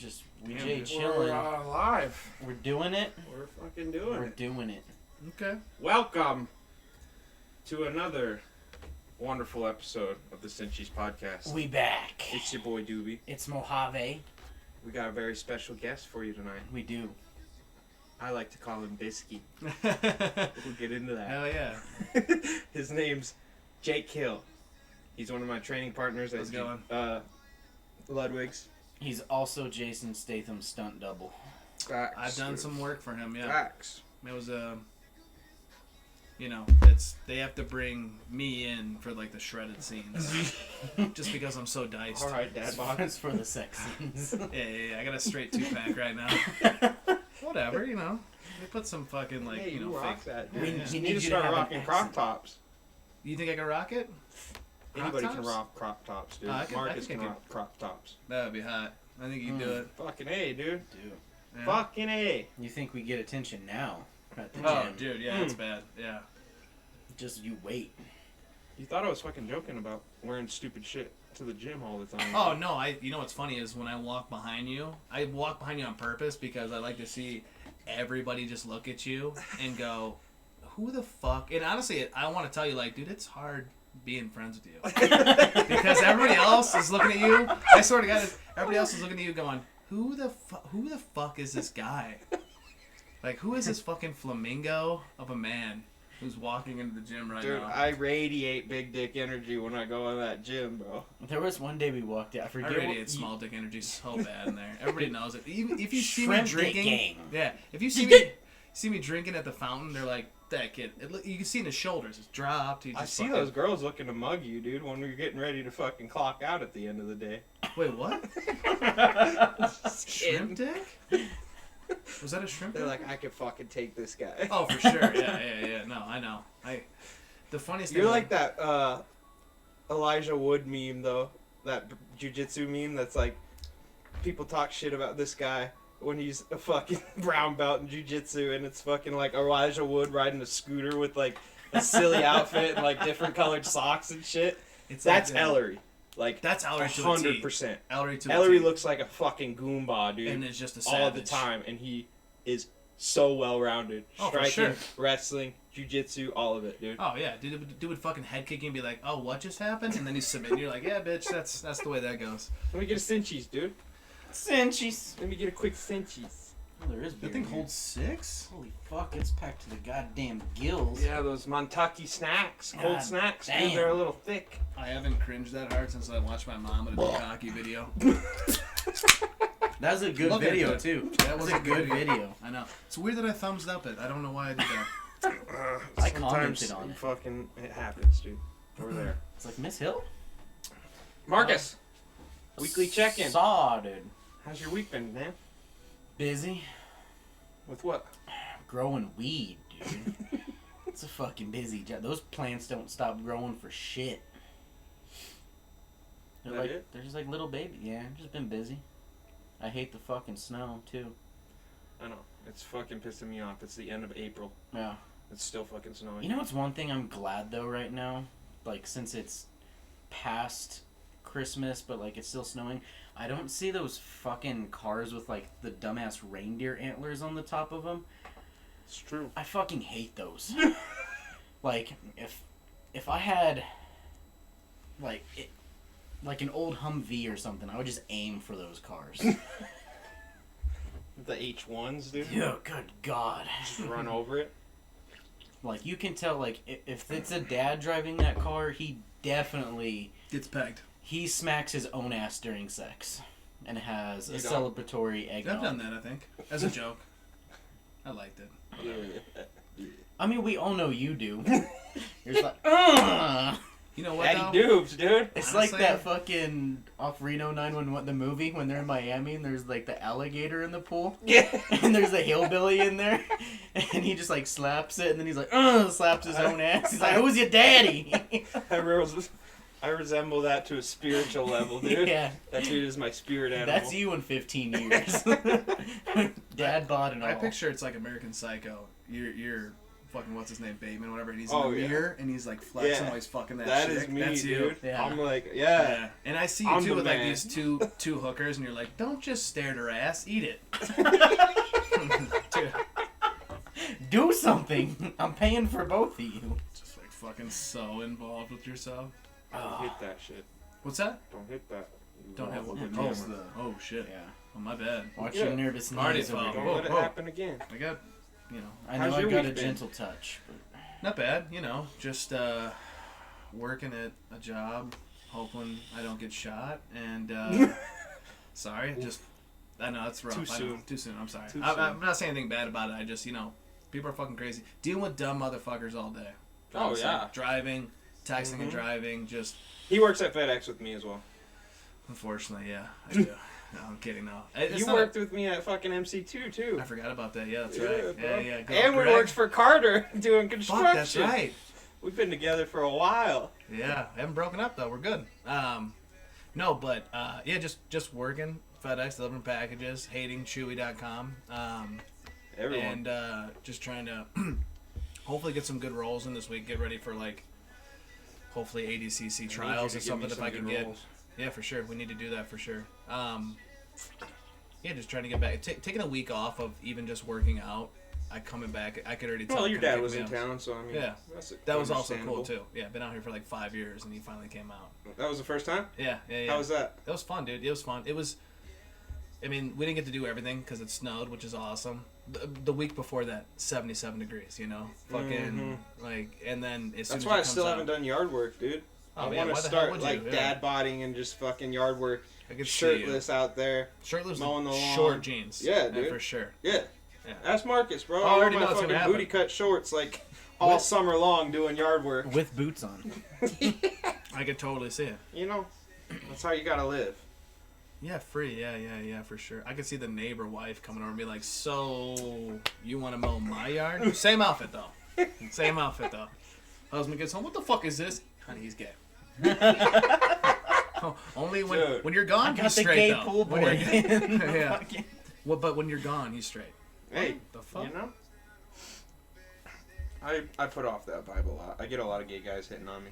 We chilling. We're live. We're doing it. We're fucking doing it. We're doing it. Okay. Welcome to another wonderful episode of the Sinchies podcast. We back. It's your boy Doobie. It's Mojave. We got a very special guest for you tonight. We do. I like to call him Bisky. We'll get into that. Hell yeah. His name's Jake Hill. He's one of my training partners at Ludwig's. He's also Jason Statham's stunt double. Facts, I've done dude. some work for him, yeah. Facts. It was they have to bring me in for like the shredded scenes. Just because I'm so diced. All right, Dad Bod. It's for the sex scenes. Yeah. I got a straight 2-pack right now. Whatever, They put some fucking Hey, you fake. rock that. Yeah, Dude. yeah. You need to start have an rocking crop accent. tops. You think I can rock it? Anybody Crop can tops? rock crop tops, dude. I Marcus think can I rock crop tops. That would be hot. I think you can do it. Fucking A, dude. Dude. Yeah. Fucking A. You think we get attention now at the Oh, gym? dude, yeah, it's bad. Yeah. Just you wait. You thought I was fucking joking about wearing stupid shit to the gym all the time. Oh no, you know what's funny is when I walk behind you on purpose because I like to see everybody just look at you and go, who the fuck? And honestly, I want to tell you, like, dude, it's hard being friends with you because everybody else is looking at you. I swear to God, everybody else is looking at you going, who the fuck is this guy? Like, who is this fucking flamingo of a man who's walking into the gym right Dude, now? I radiate big dick energy when I go in that gym, bro. There was one day we walked out. I I forget radiate small dick energy so bad in there. Everybody knows it. Even if you see me Shrimp dick drinking, gang. yeah. If you see me drinking at the fountain, they're like, that kid. You can see in his shoulders, it's dropped. He just I see fucking- those girls looking to mug you, dude, when we're getting ready to fucking clock out at the end of the day. Wait, what? Shrimp dick? Was that a shrimp They're dick? like, I could fucking take this guy. Oh, for sure. Yeah. No, I know. The funniest thing. You're like that Elijah Wood meme, though. That jiu-jitsu meme that's like, people talk shit about this guy when he's a fucking brown belt in jiu-jitsu, and it's fucking like Elijah Wood riding a scooter with like a silly outfit and like different colored socks and shit. That's Ellery. Like, That's Ellery to a T. 100%. Ellery to a Ellery T. looks like a fucking Goomba, dude. And is just a savage. all the time, and he is so well-rounded. Oh, for Striking, sure. wrestling, jiu-jitsu, all of it, dude. Oh yeah, dude would fucking head kick you and be like, "Oh, what just happened?" And then he's submitting. You're like, "Yeah, bitch, that's the way that goes." Let me get a Sinchies, dude. Cinchies. Let me get a quick Sinchies. Oh, there is beer That thing in here. holds 6. Holy fuck, it's packed to the goddamn gills. Yeah, those Montucky snacks, cold God snacks, damn. dude, they're a little thick. I haven't cringed that hard since I watched my mom at a Bukkake video. That was a good Look at video, that. too. That was a good video. I know. It's weird that I thumbs up it. I don't know why I did that. I Sometimes commented on it. Fucking, it happens, dude. Over there. It's like, Miss Hill? Marcus, weekly check-in. Saw, dude. How's your week been, man? Busy. With what? Growing weed, dude. It's a fucking busy job. Those plants don't stop growing for shit. They're That like, it? they're just like little baby. Yeah, I've just been busy. I hate the fucking snow, too. I know. It's fucking pissing me off. It's the end of April. Yeah. It's still fucking snowing. You know what's one thing I'm glad, though, right now? Like, since it's past Christmas, but, like, it's still snowing, I don't see those fucking cars with, like, the dumbass reindeer antlers on the top of them. It's true. I fucking hate those. Like, if I had, like, like an old Humvee or something, I would just aim for those cars. The H1s, dude. Yeah, good God. Just run over it. Like, you can tell, like, if it's a dad driving that car, he definitely, Gets pegged. he smacks his own ass during sex. And has a You don't? celebratory eggnog. I've done that, I think, as a joke. I liked it. Yeah. I mean, we all know you do. You're just like, ugh! You know what? Daddy though? Doobs, dude. It's Honestly, like that fucking off Reno 911, the movie, when they're in Miami and there's like the alligator in the pool. Yeah. And there's a hillbilly in there. And he just like slaps it and then he's like, slaps his own ass. He's like, who's your daddy? I resemble that to a spiritual level, dude. Yeah. That dude is my spirit animal. That's you in 15 years. Dad bod and all. I picture it's like American Psycho. You're fucking what's his name, Bateman, whatever. And he's Oh, in the yeah. mirror and he's like flexing Yeah. while he's fucking that That chick. is me, That's you. dude. Yeah. I'm like, Yeah. And I see you I'm too the with like man. these two hookers, and you're like, don't just stare at her ass, eat it. Dude, Do something. I'm paying for both of you. just like fucking so involved with yourself. Don't hit that shit. What's that? Don't hit that. Don't have Yeah, oh, just oh shit. Yeah. Oh my bad. Watch Yeah. your nervous Party knees over foul. Don't here. let it whoa. happen again. I got, you know, I How's know I your got a week been? gentle touch, but not bad. You know, just working at a job, hoping I don't get shot, and sorry, just I know it's rough. Too I know, soon. too soon. I'm sorry. Too I'm soon. not saying anything bad about it. I just people are fucking crazy. Dealing with dumb motherfuckers all day. Oh, Just, yeah. like, driving, texting and driving. Just He works at FedEx with me as well. unfortunately, yeah, I do. No, I'm kidding. No, It's You not worked with me at fucking MC2 too. I forgot about that. Yeah, that's Yeah, right. bro. Yeah. Go, And we Greg. worked for Carter doing construction. Fuck, that's right. We've been together for a while. Yeah, haven't broken up though. We're good. No, but yeah, just working FedEx, delivering packages, hating Chewy.com, Everyone. and just trying to hopefully get some good rolls in this week. Get ready for like hopefully ADCC trials or something if I can get. Yeah, for sure. We need to do that for sure. Yeah, just trying to get back. Taking a week off of even just working out. Coming back, I could already tell. Well, it your kinda dad kicked was me in up. town, so I mean, Yeah. that's That was also understandable. cool too. Yeah, been out here for like 5 years, and he finally came out. That was the first time? Yeah. How was that? That was fun, dude. It was fun. It was. I mean, we didn't get to do everything because it snowed, which is awesome. The week before that, 77 degrees. You know, fucking like, and then as soon That's as why it I still comes haven't out, done yard work, dude. Oh, I man, want why to the hell start would you? like Yeah. dad bodying and just fucking yard work, I could see you. shirtless out there. Shirtless, mowing the lawn. short jeans. Yeah, dude. for sure. Yeah. Yeah. Ask Marcus, bro. Oh, I I already wear know my it's gonna fucking booty happen. cut shorts like all What? summer long doing yard work. with boots on. I could totally see it. You know, that's how you gotta live. Yeah, free. Yeah, for sure. I could see the neighbor wife coming over and be like, "So, you want to mow my yard?" Same outfit though. Same outfit though. Husband gets home. What the fuck is this? Honey, he's gay. Oh, only Dude. when you're gone, I got he's the straight gay though. pool When boy. you're- yeah. Fucking- Well, but when you're gone, he's straight. Hey, The fuck? you know. I put off that vibe a lot. I get a lot of gay guys hitting on me.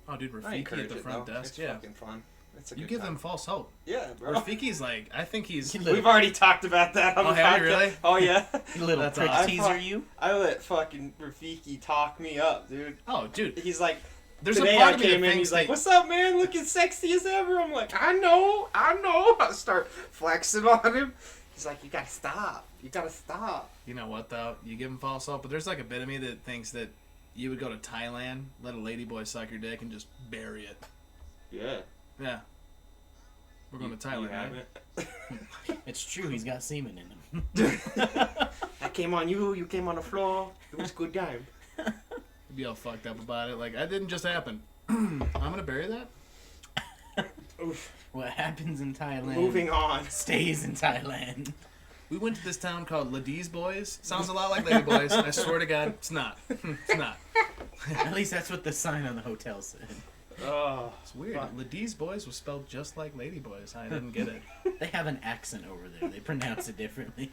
Oh, dude, I Rafiki encourage at the it front though. desk. It's Yeah. fucking fun. It's a You good give time. them false hope. Yeah, bro. Rafiki's like, I think he's. You little, We've already talked about that on Oh, the have you podcast. really? Oh yeah. you little That's prick awesome. teaser, you. I let fucking Rafiki talk me up, dude. Oh, dude. He's like, There's today a part I of me came that in, thinks he's like, that- "What's up, man? Looking sexy as ever." I'm like, I know. I start flexing on him. He's like, "You gotta stop. You gotta stop." You know what though? You give him false hope, but there's like a bit of me that thinks that you would go to Thailand, let a ladyboy suck your dick, and just bury it. Yeah. Yeah. We're going to Thailand, You right? haven't? It's true. He's got semen in him. I came on you. You came on the floor. It was a good game. You'd be all fucked up about it. Like, that didn't just happen. I'm gonna bury that. Oof. What happens in Thailand Moving on. stays in Thailand. We went to this town called Ladies Boys. Sounds a lot like Lady Boys. I swear to God, it's not. It's not. At least that's what the sign on the hotel said. Oh. It's weird. Fuck. Ladies Boys was spelled just like Lady Boys. I didn't get it. They have an accent over there. They pronounce it differently.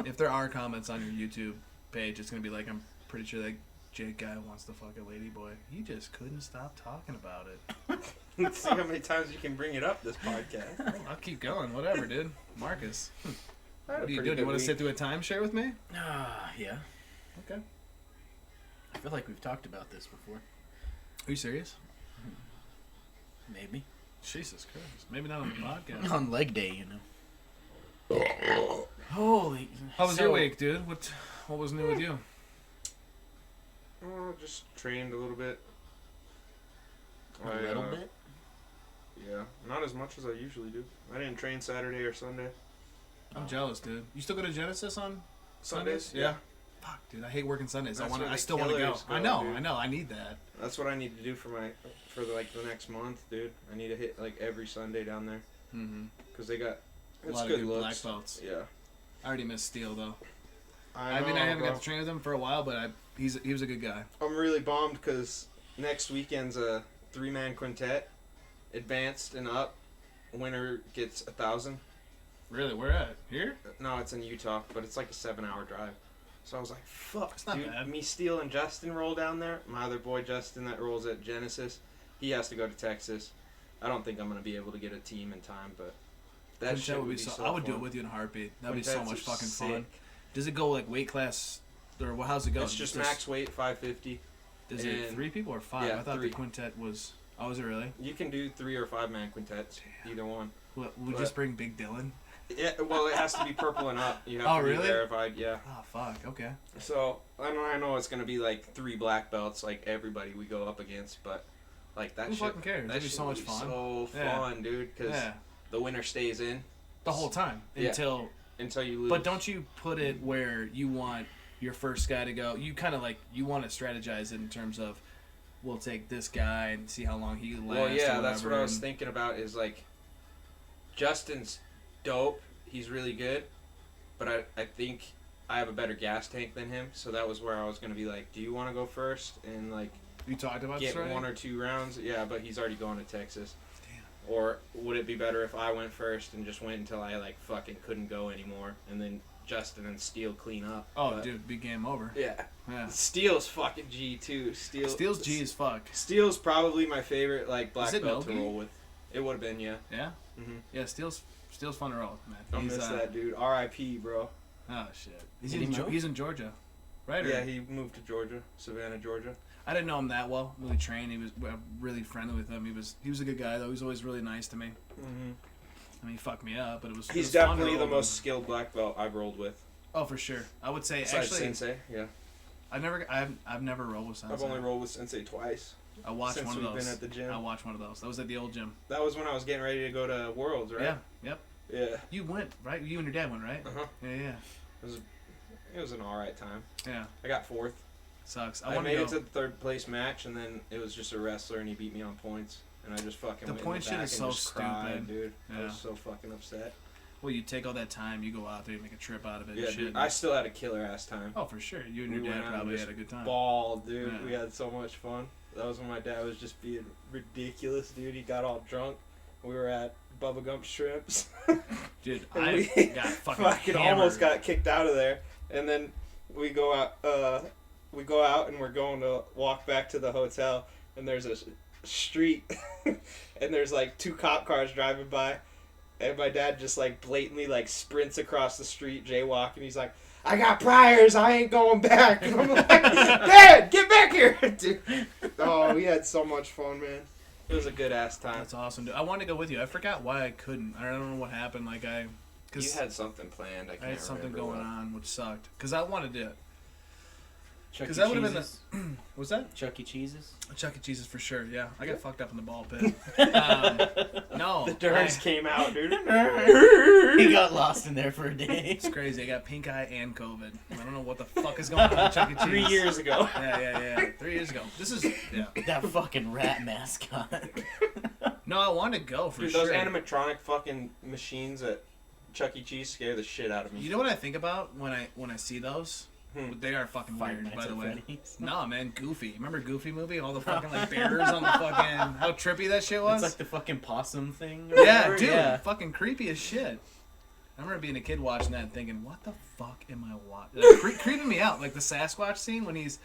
If there are comments on your YouTube page, it's gonna be like, I'm pretty sure that Jake guy wants to fuck a lady boy. He just couldn't stop talking about it. Let's see how many times you can bring it up this podcast. Well, I'll keep going. Whatever, dude. Marcus, I had a what do you pretty do? Do you good want to week. sit through a timeshare with me? Yeah. Okay. I feel like we've talked about this before. Are you serious? Maybe. Jesus Christ. Maybe not on the podcast. On leg day, you know. Holy. How was your week, dude? What was new with you? Oh, just trained a little bit. A little bit? Yeah, not as much as I usually do. I didn't train Saturday or Sunday. I'm jealous, dude. You still go to Genesis on Sundays? Yeah. Fuck, dude. I hate working Sundays. That's where I the still want to go. killers go, I know. dude. I need that. That's what I need to do for the next month, dude. I need to hit like every Sunday down there Mm-hmm. because they got A it's lot good of good looks. black belts. Yeah. I already missed Steele though. I mean, know, I haven't bro. got to train with him for a while, but he was a good guy. I'm really bummed because next weekend's a 3-man quintet, advanced and up. Winner gets 1,000. Really, where at? Here? No, it's in Utah, but it's like a 7-hour drive. So I was like, fuck, It's not dude. bad. Me, Steele, and Justin roll down there. My other boy, Justin, that rolls at Genesis, he has to go to Texas. I don't think I'm going to be able to get a team in time, but that shit would be so I would do it fun. with you in a heartbeat. That'd be so Quintets much are fucking sick. fun. Does it go like weight class, or how's it go? It's just max weight, 550. Is it and- 3 people or 5? yeah, I thought 3. the quintet was. Oh, is it really? You can do 3 or 5 man quintets, either one. What, we But- just bring Big Dylan? Yeah, well, it has to be purple and up. You have Oh, to really? be verified, yeah. Oh, fuck. Okay. So I know it's gonna be like 3 black belts, like everybody we go up against, but like that Who shit. fucking cares? That That'd be shit so would much be fun. So Yeah. fun, dude, because Yeah. the winner stays in The whole time Yeah. until. until you lose. But don't you put it where you want your first guy to go? You kind of like you want to strategize it in terms of, we'll take this guy and see how long he lasts. Well, yeah, or that's what whatever, I was and- thinking about. Is like, Justin's dope. He's really good, but I think I have a better gas tank than him. So that was where I was gonna be like, do you want to go first and like You talked about get this already? 1 or 2 rounds? Yeah, but he's already going to Texas. Damn. Or would it be better if I went first and just went until I like fucking couldn't go anymore, and then Justin and Steele clean up? Oh, But- dude, big game over. Yeah. Yeah. Steele's fucking G too. Steel's G as fuck. Steele's probably my favorite like black Is it belt to Milky? roll with. It would have been, yeah. Yeah. Mhm. Yeah. Steel's fun to roll with, man. Don't miss that dude. R.I.P. bro. Oh shit. Is he in Georgia? He's in Georgia, right? Or- Yeah, he moved to Georgia, Savannah, Georgia. I didn't know him that well. Really trained. He was really friendly with him. He was a good guy though. He was always really nice to me. Mm-hmm. I mean, he fucked me up, but it was. He's it was fun to definitely roll the with most him. skilled black belt I've rolled with. Oh, for sure. I would say Besides actually, Sensei, yeah. I've never rolled with Sensei. I've only rolled with Sensei twice I watched since one of we've those. been at the gym. I watched one of those. That was at the old gym. That was when I was getting ready to go to Worlds, right? Yeah. Yep. Yeah. You went right. You and your dad went right. Uh-huh. Yeah. It was an alright time. Yeah. I got 4th. Sucks. I want made to it to the 3rd place match, and then it was just a wrestler, and he beat me on points. And I just fucking The went point in the shit back is and so just cried, stupid. dude. I Yeah. was so fucking upset. Well, you take all that time. You go out there. You make a trip out of it. Yeah, and shit. dude. I still had a killer ass time. Oh, for sure. You and We your went dad out probably and had a good time. Ball, dude. Yeah. We had so much fun. That was when my dad was just being ridiculous, dude. He got all drunk. We were at Bubba Gump Shrimps. Dude, And I we got fucking almost hammered. got kicked out of there. And then we go out. And we're going to walk back to the hotel. And there's a street, and there's like 2 cop cars driving by. And my dad just like blatantly like sprints across the street, jaywalking. He's like, "I got priors. I ain't going back." And I'm like, "Dad, get back here!" Dude. Oh, we had so much fun, man. It was a good ass time. That's awesome, dude. I wanted to go with you. I forgot why I couldn't. I don't know what happened. Like You because had something planned. I I had something going on. on, which sucked. Because I wanted to. Chuck E. Because that would have been Cheese's? What's that? Chuck E. Cheese's? Chuck E. Cheese's for sure. Yeah, I got fucked up in the ball pit. No, The Durns came out, dude. He got lost in there for a day. It's crazy. I got pink eye and COVID. I don't know what the fuck is going on with Chuck E. Cheese. 3 years ago. Yeah. 3 years ago. This is That fucking rat mascot. No, I wanted to go for Dude, sure. those animatronic fucking machines at Chuck E. Cheese scare the shit out of me. You know what I think about when I see those? They are fucking Five weird, Nights by the at way. Freddy's. Nah, man, Goofy. Remember Goofy movie? All the fucking like bears on the fucking how trippy that shit was. It's like the fucking possum thing. or Yeah, whatever. dude, Yeah. fucking creepy as shit. I remember being a kid watching that and thinking, "What the fuck am I watching?" Like, creeping me out, like the Sasquatch scene when he's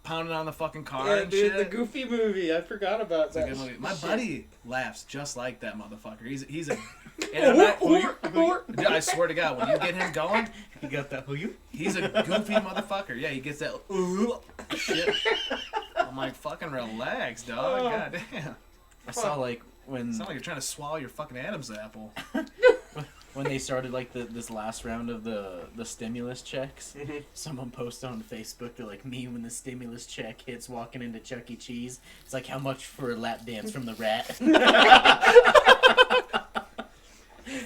pounding on the fucking car Yeah, and dude, shit. the Goofy movie. I forgot about It's a that. good movie. My shit. buddy laughs just like that motherfucker. He's a. And I'm not, Dude, I swear to God, when you get him going, He got that. he's a goofy motherfucker. Yeah, he gets that shit. I'm like, fucking relax, dog. Oh. God damn. I saw like when It's not like you're trying to swallow your fucking Adam's apple. when they started like this last round of the stimulus checks. Mhm. Someone posted on Facebook, they're like, me when the stimulus check hits walking into Chuck E. Cheese. It's like, how much for a lap dance from the rat?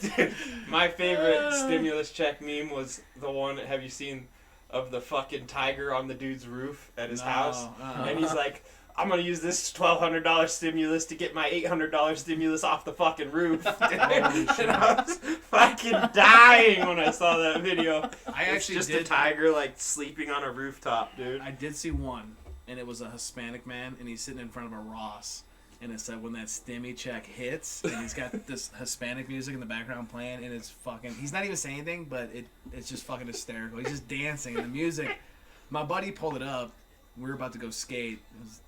Dude, my favorite stimulus check meme was the one, have you seen, of the fucking tiger on the dude's roof at his No, house? And he's uh-uh. like, "I'm gonna use this $1,200 stimulus to get my $800 stimulus off the fucking roof." And I was fucking dying when I saw that video. I It's actually just did. a tiger like sleeping on a rooftop, dude. I did see one, and it was a Hispanic man, and he's sitting in front of a Ross, And it's like when that stimmy check hits, and he's got this Hispanic music in the background playing, and it's fucking. He's not even saying anything, but it's just fucking hysterical. He's just dancing, and the music. My buddy pulled it up. We were about to go skate. It was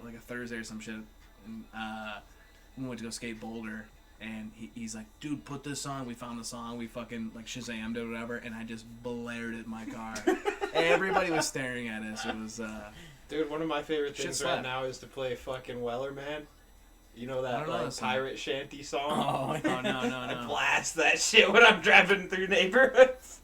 like a Thursday or some shit, and we went to go skate Boulder. And he's like, dude, put this on. We found the song. We fucking like Shazammed it or whatever, and I just blared it in my car. Everybody was staring at us. It was. Dude, one of my favorite things Shit right slap. now is to play fucking Weller Man. You know I that don't know like this one. pirate shanty song? Oh, Oh no. I blast that shit when I'm driving through neighborhoods.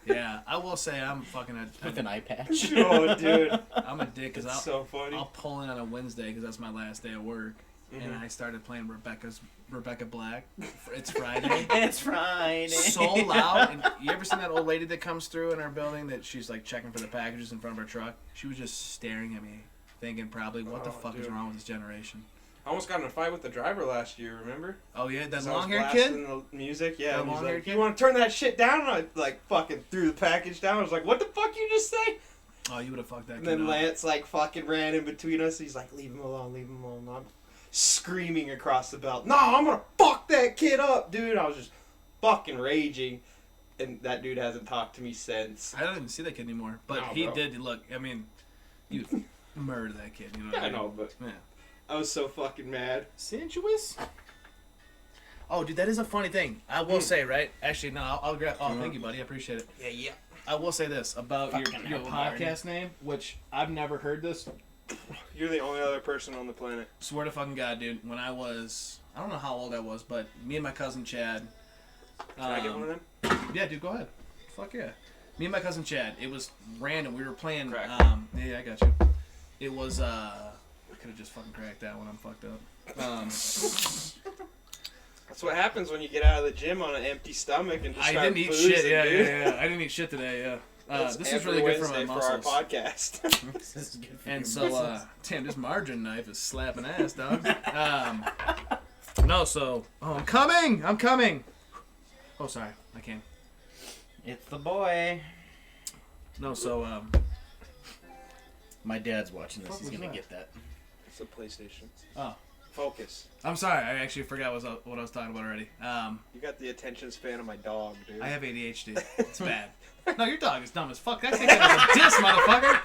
Yeah, I will say I'm fucking with an eye patch. Oh, dude. I'm a dick because It's so funny. I'll pull in on a Wednesday because that's my last day of work, and I started playing Rebecca Black. It's Friday. It's Friday. So loud. And you ever seen that old lady that comes through in our building that she's like checking for the packages in front of her truck? She was just staring at me, thinking probably, what the fuck is dude. wrong with this generation? I almost got in a fight with the driver last year, remember? Oh yeah, that 'Cause I was long-haired kid. blasting the music, yeah. That And he's long-haired like, kid? you want to turn that shit down? And I like fucking threw the package down. I was like, what the fuck you just say? Oh, you would have fucked that And kid then up. Lance like fucking ran in between us. He's like, leave him alone, leave him alone. I'm screaming across the belt. No, I'm gonna fuck that kid up, dude. I was just fucking raging. And that dude hasn't talked to me since. I don't even see that kid anymore, but No, he bro. did. Look, I mean, you murder that kid. You know what I I mean? know, but Yeah. I was so fucking mad. Sensuous? Oh, dude, that is a funny thing. I will say, right? Actually, no, I'll grab. Oh, thank you, buddy. I appreciate it. Yeah. I will say this about your Fucking your hell, podcast name, which I've never heard this. You're the only other person on the planet. Swear to fucking God, dude. When I don't know how old I was, but me and my cousin Chad. Can I get one of them? Yeah, dude, go ahead. Fuck yeah. Me and my cousin Chad. It was random. We were playing. Crack. Yeah, I got you. It was. I could have just fucking cracked that when I'm fucked up. That's what happens when you get out of the gym on an empty stomach and just I start didn't eat boozing, shit. Yeah, dude. yeah. I didn't eat shit today. Yeah. That's This is every really good for my Wednesday for our muscles. podcast. This is good for And your so, muscles. damn, this margarine knife is slapping ass, dog. No, so, I'm coming. Oh, sorry, I can't. It's the boy. No, so, My dad's watching this. What He's was gonna that? get that. It's a PlayStation. Oh, Focus. I'm sorry, I actually forgot what I was talking about already. You got the attention span of my dog, dude. I have ADHD. It's bad. No, your dog is dumb as fuck. That's taken as a diss, motherfucker.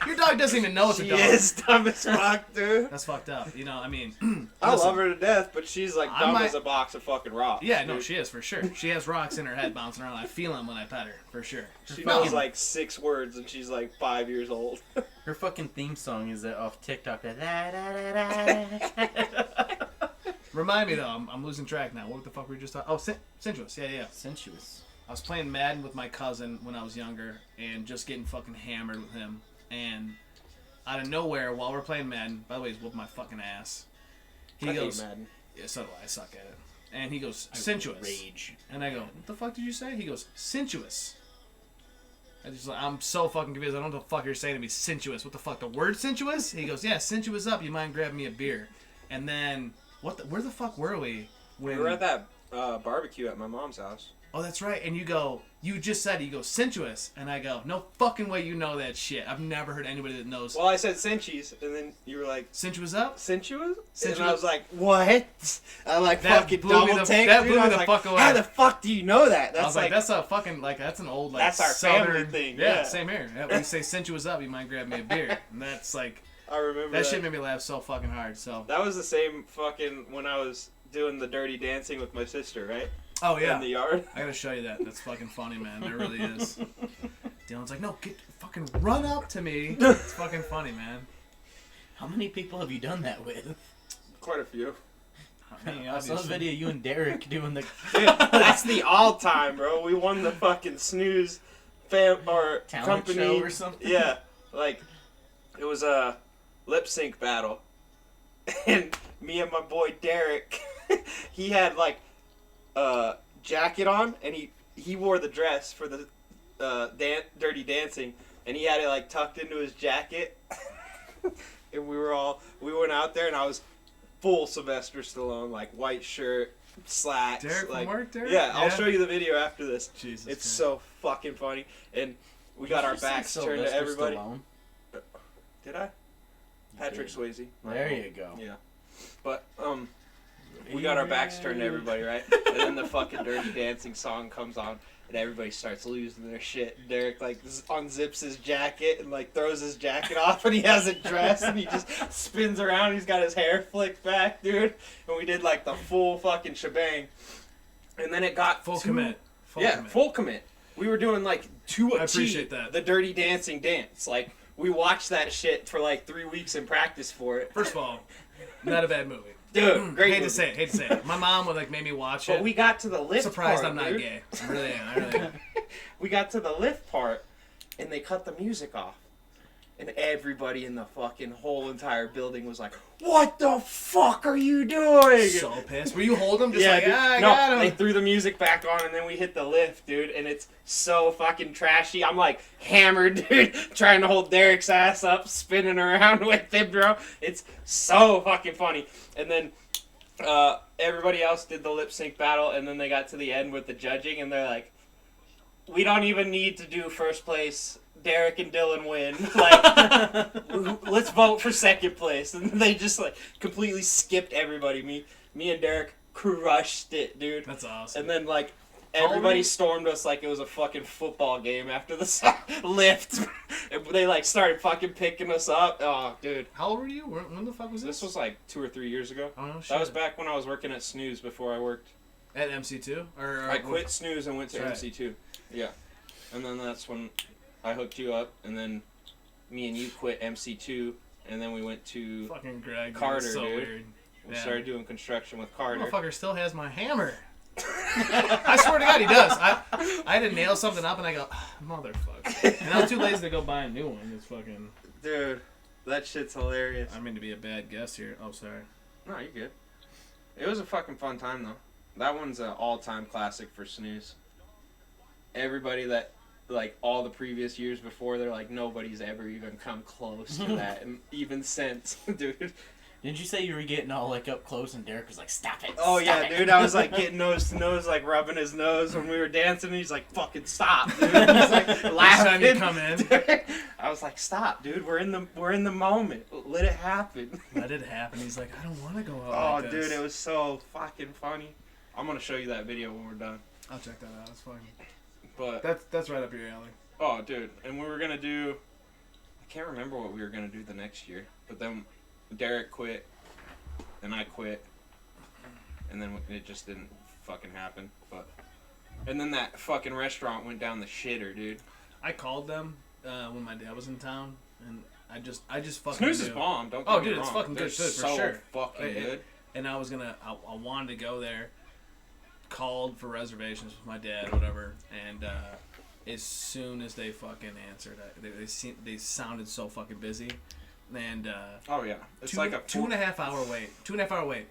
Your dog doesn't even know it's a She dog. is dumb as fuck, dude. That's fucked up. You know, I mean, I listen, love her to death, but she's like I dumb might- as a box of fucking rocks. Yeah, no, dude. she is for sure. She has rocks in her head bouncing around. I feel them when I pet her, for sure. She No. knows like 6 words and she's like 5 years old. Her fucking theme song is off TikTok. That da, da, da. Remind me though, I'm losing track now. What the fuck were we just talking? Oh, Sensuous. Yeah. Sensuous. I was playing Madden with my cousin when I was younger, and just getting fucking hammered with him. And out of nowhere, while we're playing Madden, by the way, he's whooping my fucking ass. He I hate goes, Madden. yeah, so do I. I suck at it. And he goes, sensuous. Rage. And I go, what the fuck did you say? He goes, sensuous. I'm so fucking confused. I don't know what the fuck you're saying to me. Sensuous. What the fuck? The word sensuous? He goes, yeah, sensuous up. You mind grabbing me a beer? And then, where the fuck were we? We were at that barbecue at my mom's house. Oh, that's right. And you go, you just said it. You go, sensuous. And I go, no fucking way you know that shit. I've never heard anybody that knows. Well, I said Sinchies, and then you were like, Sensuous up? Sensuous? Sensuous? And I was like, what? I like That fucking blew me double the- take. that dude. blew I me was the like, fuck away. how the fuck do you know that? I was like, that's a fucking, that's an old, That's our southern family thing, Yeah, yeah. same here. Yeah, when you say sensuous up, you might grab me a beer. And that's like, I remember that shit made me laugh so fucking hard. So, That was the same fucking when I was doing the dirty dancing with my sister, right? oh yeah. In the yard. I gotta show you that. That's fucking funny, man. It really is. Dylan's like, no, fucking run up to me. It's fucking funny, man. How many people have you done that with? Quite a few. I mean, I saw a obviously. video of you and Derek doing the. Dude, that's the all time, bro. We won the fucking snooze or Talent company show or something? Yeah, like it was a lip sync battle, and me and my boy Derek, he had like a jacket on, and he wore the dress for the dirty dancing, and he had it like tucked into his jacket, and we went out there, and I was full Sylvester Stallone, like white shirt, slacks. Derek from like, work, Derek? Yeah, I'll Yeah. show you the video after this. Jesus It's Christ. so fucking funny, and we got our backs turned to everybody. Did I? Patrick Swayze. There you go. Yeah. But we got our backs turned to everybody, right? And then the fucking Dirty Dancing song comes on, and everybody starts losing their shit. And Derek like unzips his jacket and like throws his jacket off, and he has a dress, and he just spins around. He's got his hair flicked back, dude. And we did like the full fucking shebang. And then it got Full commit. full commit. We were doing like to a I appreciate that. the Dirty Dancing dance. Like we watched that shit for like 3 weeks in practice for it. First of all, not a bad movie. Dude, great Hate movie. to say it. My mom would like made me watch it. But we got to the lift Surprised part, I'm not dude. gay. I really am. We got to the lift part, and they cut the music off. And everybody in the fucking whole entire building was like, "What the fuck are you doing?" So pissed. Were you holding him? Just like, dude. I No, got him. they threw the music back on, and then we hit the lift, dude, and it's so fucking trashy. I'm like hammered, dude, trying to hold Derek's ass up, spinning around with him, bro. It's so fucking funny. And then everybody else did the lip sync battle, and then they got to the end with the judging, and they're like, "We don't even need to do first place. Derek and Dylan win. Like, let's vote for second place." And they just like completely skipped everybody. Me and Derek crushed it, dude. That's awesome. And then like How old were everybody you? stormed us like it was a fucking football game after the lift. They like started fucking picking us up. Oh, dude. How old were you? When the fuck was this? This was like 2 or 3 years ago. Oh, no shit. That was back when I was working at Snooze before I worked. At MC2? Or I quit Snooze and went to That's right. MC2. Yeah. And then that's when I hooked you up, and then me and you quit MC2, and then we went to Fucking Greg. Carter, so dude. weird. We Yeah. started doing construction with Carter. Motherfucker still has my hammer. I swear to God, he does. I had to nail something up, and I go, motherfucker. And I was too lazy to go buy a new one. It's fucking... Dude, that shit's hilarious. I mean to be a bad guest here. Oh, sorry. No, you're good. It was a fucking fun time, though. That one's an all-time classic for Snooze. Everybody that, like, all the previous years before, they're like, nobody's ever even come close to that, and even since, dude. Didn't you say you were getting all like up close and Derek was like, "Stop it"? Oh stop yeah, it." dude, I was like getting nose to nose, like rubbing his nose when we were dancing, and he's like, "Fucking stop, dude." He's like Last laughing. time you come in. I was like, "Stop, dude. We're in the moment. Let it happen." Let it happen. He's like, I don't want to go out Oh, like this. dude, it was so fucking funny. I'm gonna show you that video when we're done. I'll check that out. It's fine. But That's right up your alley. oh, dude, and we were gonna do. I can't remember what we were gonna do the next year, but then Derek quit, and I quit, and then it just didn't fucking happen. But and then that fucking restaurant went down the shitter, dude. I called them when my dad was in town, and I just fucking Snooze knew. is bomb. Don't Oh, get me dude, it's wrong. fucking They're good food, for so sure. fucking good. And I was gonna, I wanted to go there, called for reservations with my dad, whatever, and as soon as they fucking answered, they sounded so fucking busy, and Oh yeah, it's two, like a 2.5 hour wait, 2.5 hour wait.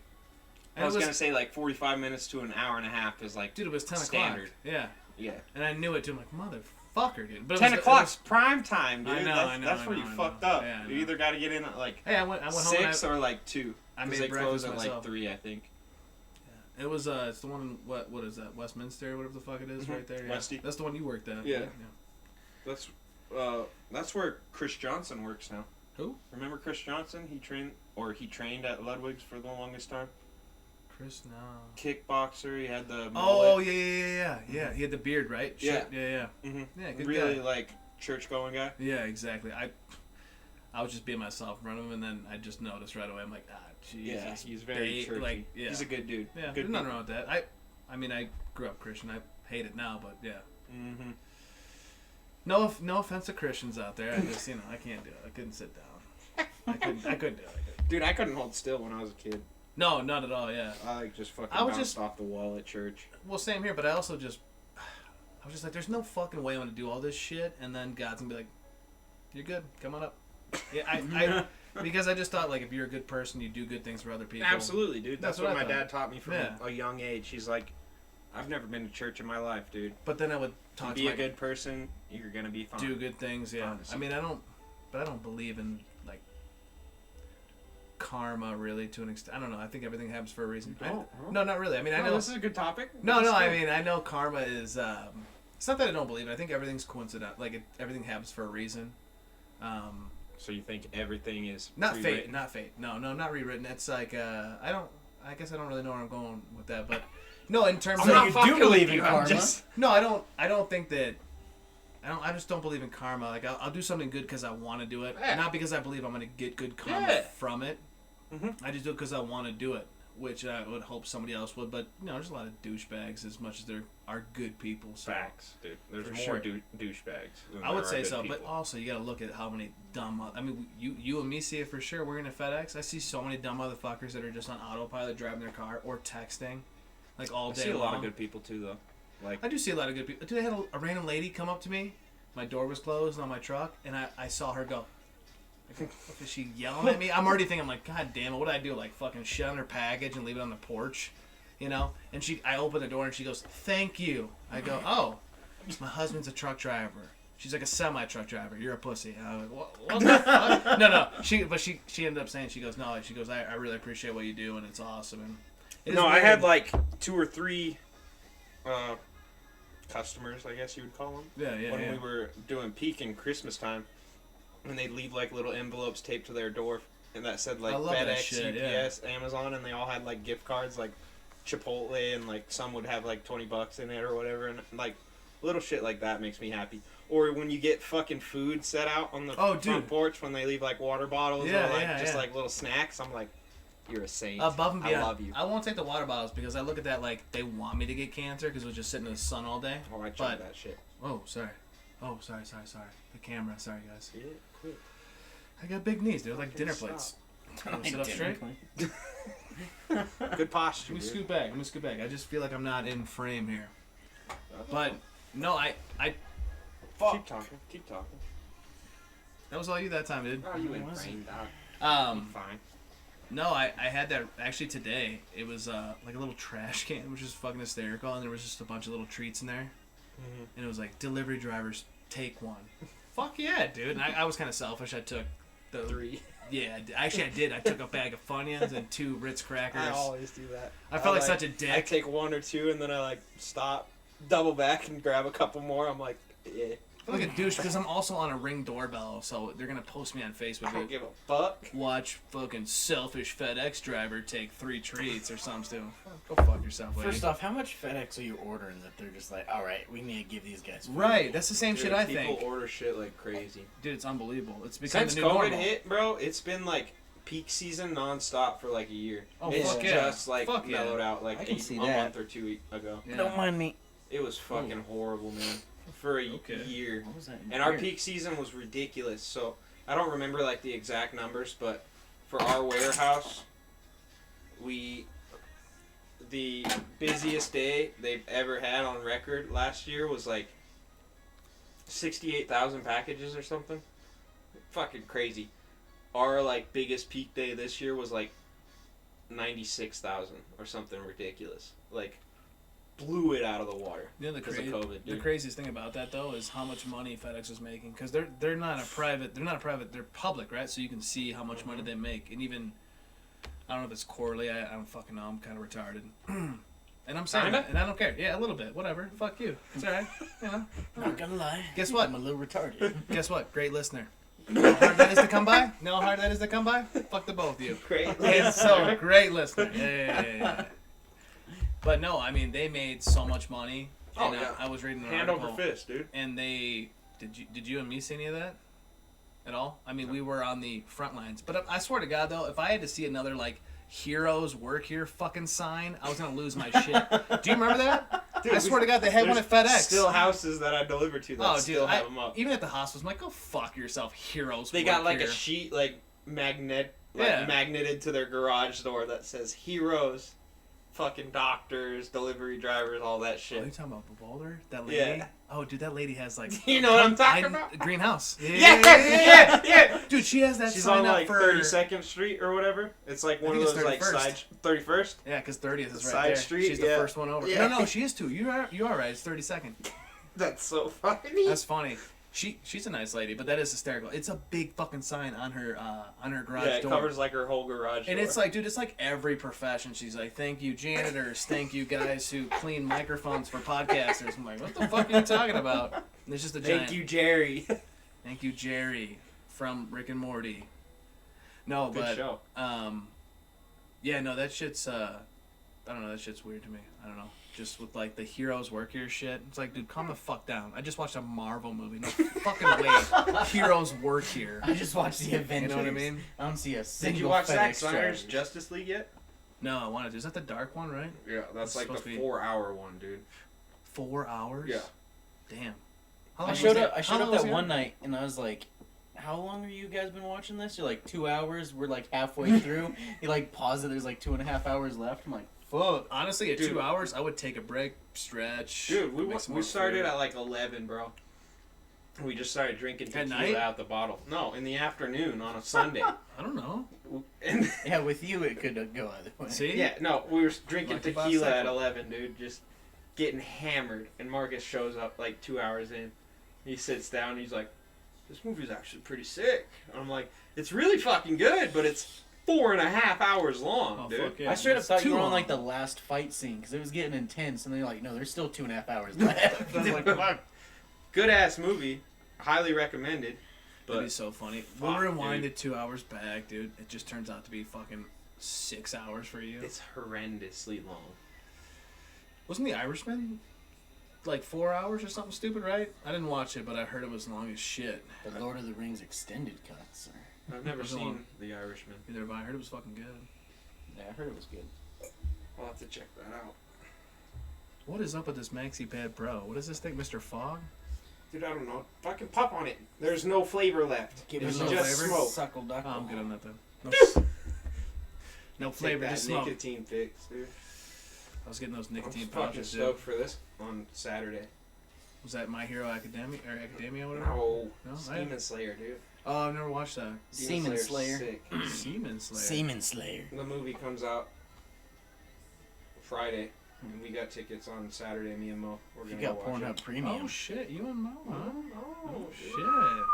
And I was it gonna say like 45 minutes to an hour and a half is like dude, it was 10 standard. o'clock. Yeah, Yeah. and I knew it too. I'm like, motherfucker, dude. But it 10 was- o'clock's prime time, dude. I know, That's I where know, you I fucked know. up. Yeah, I You know. either got to get in at like Hey, I went home. 6 and or like 2. I Because made they close breakfast at myself. like 3, I think. It was it's the one in what is that, Westminster, whatever the fuck it is, Mhm. right there. Yeah. Westy. That's the one you worked at. Yeah. That's where Chris Johnson works now. Who? Remember Chris Johnson? He trained at Ludwig's for the longest time. Chris, no. Kickboxer. He had the Oh mullet. yeah. He had the beard, right? Yeah. Shit, yeah. Mhm. Yeah, good really guy. like church going guy. Yeah, exactly. I was just being myself in front of him, and then I just noticed right away. I'm like, Jesus. Yeah, he's very Ba- churchy. like, yeah. He's a good dude. Yeah, Good there's nothing people. wrong with that. I mean, I grew up Christian. I hate it now, but yeah. Mm-hmm. No offense to Christians out there. I just, I can't do it. I couldn't sit down. I couldn't do it. Dude, I couldn't hold still when I was a kid. No, not at all. Yeah. I like just fucking I was bounced just- off the wall at church. Well, same here, but I also I was just like, there's no fucking way I'm gonna do all this shit, and then God's gonna be like, you're good, come on up. Yeah, I because I just thought, like, if you're a good person, you do good things for other people. Absolutely, dude. That's That's what what I my thought. dad taught me from Yeah. a young age. He's like, I've never been to church in my life, dude. But then I would talk to Be my a good person, you're gonna be fine. do good things. Yeah, Honestly. I mean, I don't believe in like karma really to an extent. I don't know. I think everything happens for a reason. You don't? Huh? No, not really. I mean, I No, know. this is a good topic. No, Let's I go. mean, I know karma is. It's not that I don't believe it. I think everything's coincident. Like everything happens for a reason. So you think everything is Not pre-written? fate, not fate. No, not rewritten. It's like I guess I don't really know where I'm going with that, but no, in terms I'm of not fucking believe in karma. no, I don't think that. I just don't believe in karma. Like I'll do something good because I want to do it, Yeah. not because I believe I'm gonna get good karma Yeah. from it. Mm-hmm. I just do it because I want to do it, which I would hope somebody else would. But there's a lot of douchebags as much as there are good people. So. Facts, dude. There's For more sure. douchebags. than I would there say are good so, people. but also you got to look at how many dumb. I mean, you and me see it for sure. We're in a FedEx. I see so many dumb motherfuckers that are just on autopilot driving their car or texting, like all I day see a long. lot of good people too, though. Like I do see a lot of good people. Dude, I had a random lady come up to me. My door was closed on my truck, and I saw her go. Like, is she yelling at me? I'm already thinking, I'm like, God damn it, what did I do? Like, fucking shit on her package and leave it on the porch, And I open the door, and she goes, "Thank you." I go, "Oh, my husband's a truck driver." She's like a semi-truck driver. You're a pussy. And I'm like, what the fuck? No. She ended up saying, she goes, I really appreciate what you do, and it's awesome. And it no, is I had weird. like 2 or 3 customers, I guess you would call them. Yeah. When we were doing peak in Christmas time, and they'd leave like little envelopes taped to their door, and that said like I love that FedEx, shit, UPS, Amazon, and they all had like gift cards, like Chipotle, and like some would have like $20 in it or whatever, and like little shit like that makes me happy. Or when you get fucking food set out on the front porch, when they leave like water bottles or like like little snacks, I'm like, you're a saint. Above and beyond. I love you. I won't take the water bottles because I look at that like they want me to get cancer because we're just sitting in the sun all day. Oh, I chug that shit. Oh, sorry. Sorry. The camera. Sorry, guys. Yeah, quit. I got big knees. They're like dinner Stop. plates. You wanna sit up straight? Good posture. Let me dude. scoot back. I just feel like I'm not in frame here. But no, I Keep talking. that was all you that time, dude. Oh, you in was frame, dog. Fine. No, I had that actually today. It was like a little trash can, which is fucking hysterical, and there was just a bunch of little treats in there. Mm-hmm. And it was like, delivery drivers, take one. Fuck yeah, dude. And I was kind of selfish. I took the 3. Yeah, actually I did. I took a bag of Funyuns and 2 Ritz crackers. I always do that. I felt like such a dick. I take 1 or 2 and then I like stop, double back and grab a couple more. I'm like, yeah. I feel like a douche because I'm also on a Ring doorbell, so they're gonna post me on Facebook. I don't give a fuck. Watch fucking selfish FedEx driver take 3 treats or something. Go fuck yourself, lady. First off, how much FedEx are you ordering that they're just like, all right, we need to give these guys food? Right, that's the same shit I People think. order shit like crazy. Dude, it's unbelievable. It's become Since the new COVID normal. hit, bro, it's been like peak season nonstop for like a year. Oh, it's fuck yeah. just like Fuck yeah. mellowed out like I can see a that. month or 2 ago. Yeah. Don't mind me. It was fucking horrible, man. For a Okay. year. What was that? And our peak season was ridiculous. So I don't remember like the exact numbers, but for our warehouse, the busiest day they've ever had on record last year was like 68,000 packages or something. Fucking crazy. Our like biggest peak day this year was like 96,000 or something ridiculous. Like blew it out of the water because of COVID. The Dude. craziest thing about that though is how much money FedEx is making because they're not a private. They're public, right? So you can see how much money they make, and even I don't know if it's quarterly. I don't fucking know. I'm kind of retarded. And I'm saying that, and I don't care. Yeah, a little bit. Whatever. Fuck you. It's alright. Not gonna lie. Guess what? I'm a little retarded. Guess what? Great listener. Know how hard that is to come by? Know how hard that is to come by? Fuck the both of you. Great. It's so great listener. Yeah. But no, I mean they made so much money. And I was reading an Hand article. over fist, dude. And they did you and me see any of that at all? I mean, we were on the front lines. But I swear to God though, if I had to see another like heroes work here fucking sign, I was gonna lose my shit. Do you remember that? Dude, I swear to God, they had one at FedEx. Still houses that I deliver to that still have them up. Even at the hospitals, I'm like, go fuck yourself, heroes. They work got like here. a sheet like magneted to their garage door that says heroes, fucking doctors, delivery drivers, all that Oh, shit. you talking about Boulder? That lady? Yeah. Oh, dude, that lady has like. You know what I'm talking about? Greenhouse. Yeah. Dude, she has that She's sign on up like for 32nd Street or whatever. It's like one of think those it's like 31st. side 31st. Yeah, because 30th is right Side there. street, She's the yeah. first one over. Yeah. No, she is too. You are right. It's 32nd. That's so funny. That's funny. She's a nice lady, but that is hysterical. It's a big fucking sign on her garage yeah, it door. covers like her whole garage And door. it's like, dude, it's like every profession. She's like, thank you, janitors. Thank you, guys who clean microphones for podcasters. I'm like, what the fuck are you talking about? And there's just a giant. Thank you, Jerry. Thank you, Jerry. from Rick and Morty. No, Good but show. yeah, no, that shit's I don't know, that shit's weird to me. I don't know. Just with like the heroes work here shit. It's like, dude, calm the fuck down. I just watched a Marvel movie. No fucking way. Heroes work here. I just watched the Avengers. You know what I mean? I don't see a single Did you watch Zack FedEx Snyder's driver. Justice League yet? No, I wanted to. Is that the dark one, right? Yeah, that's It's like the supposed to be- 4-hour one, dude. 4 hours? Yeah. Damn. I showed up that one night and I was like, how long have you guys been watching this? You're like 2 hours. We're like halfway through. You like pause it. There's like 2.5 hours left. I'm like, fuck. Honestly, at Dude. 2 hours, I would take a break, stretch. Dude, make some we more started food. at like 11, bro. We just started drinking At tequila night? out the bottle. No, in the afternoon on a Sunday. I don't know. And Yeah, with you it could go either way. See? yeah, no, we were drinking Lucky tequila at bisexual. 11, dude. Just getting hammered. And Marcus shows up like 2 hours in. He sits down. He's like, "This movie's actually pretty sick." I'm like, "It's really fucking good, but it's 4.5 hours long, Oh, dude." fuck yeah. I straight up That's thought you too were on long. like the last fight scene because it was getting intense, and then you're like, no, there's still 2.5 hours left. I was like, fuck. Good ass movie. Highly recommended. That'd be But so funny. We'll Fuck, rewind dude. it 2 hours back, dude. It just turns out to be fucking 6 hours for you. it's horrendously long. Wasn't The Irishman like 4 hours or something stupid, right? I didn't watch it, but I heard it was long as shit. The Lord of the Rings extended cuts. I've never Which one? seen The Irishman. Either have I. I heard it was fucking good. Yeah, I heard it was good. I'll have to check that out. What is up with this Maxi Pad Pro? What is this thing, Mr. Fog? Dude, I don't know. Fucking pop on it. There's no flavor left. Give There's it a no little flavor? Smoke. Suckle duck. Oh, I'm good on that then. No, no Take flavor, that just smoke. nicotine fix, dude. I was getting those I'm nicotine fucking pouches, dude. stoked for this on Saturday. Was that My Hero Academia or Academia or whatever? No, No, Demon Slayer, dude. Oh, I've never watched that. Semen Slayer's Slayer. Sick. Semen Slayer. Semen Slayer. The movie comes out Friday, and we got tickets on Saturday. Me and Mo, we're You gonna got go watch Pornhub it. Premium. Oh shit, you and Mo, huh? Oh shit. shit.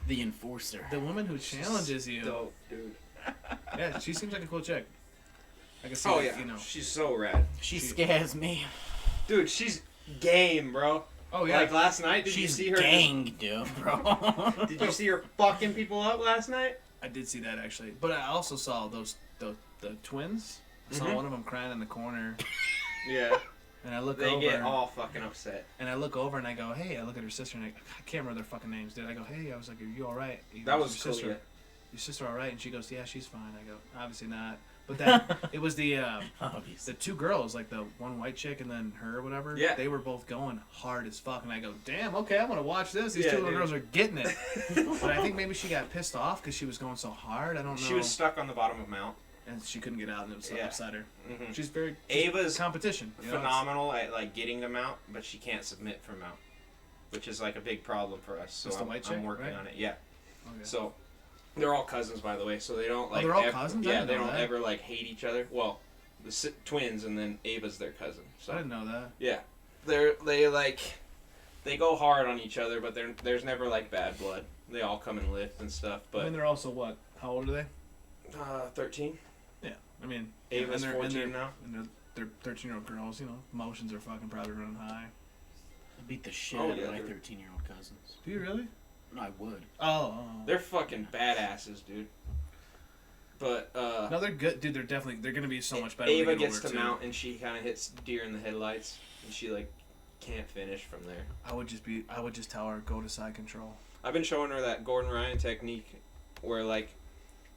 The Enforcer. The woman who challenges you. Dope, dude. Yeah, she seems like a cool chick. I can see Oh that, yeah, you know. she's so rad, She scares me. dude. She's game, bro. Oh yeah. Like last night, did you She's see her? gang, dude, bro. Did you see her fucking people up last night? I did see that actually. But I also saw the twins. I saw Mhm. one of them crying in the corner. Yeah. And I look They over get all fucking upset. and I look over and I go, "Hey," I look at her sister and I can't remember their fucking names, dude. I go, "Hey," I was like, "Are you all right?" That was your cool. sister. Yeah. Your sister all right? And she goes, "Yeah, she's fine." I go, "Obviously not." But that it was the Obviously. two girls, like the one white chick and then her or whatever. Yeah. They were both going hard as fuck, and I go, "Damn, okay, I want to watch this." These Yeah, two little dude. girls are getting it. But I think maybe she got pissed off because she was going so hard. I don't know. She was stuck on the bottom of Mount. and she couldn't get out, and it was Yeah. upset her. Mm-hmm. She's very Ava's competition. You know, it's- phenomenal at like getting to Mount, but she can't submit for Mount, which is like a big problem for us. So That's the I'm, white I'm chick, working right? on it. Yeah. Okay. So they're all cousins, by the way. So they don't like. they're all cousins? I Yeah, didn't they know don't that. ever like hate each other. Well, the twins, and then Ava's their cousin. I So didn't know that. yeah, they go hard on each other, but there's never like bad blood. They all come and lift and stuff. I mean, But they're also what? How old are they? 13. Yeah, I mean, Ava's and 14 now. And they're 13-year-old girls. You know, emotions are fucking probably running high. I beat the shit Oh, out yeah, of my dude. 13-year-old cousins. Do you really? I would. Oh. They're fucking badasses, dude. But No, they're good, dude. They're gonna be so much better. Ava when they get gets older, to too. Mount and she kind of hits deer in the headlights, and she like can't finish from there. I would just tell her go to side control. I've been showing her that Gordon Ryan technique, where like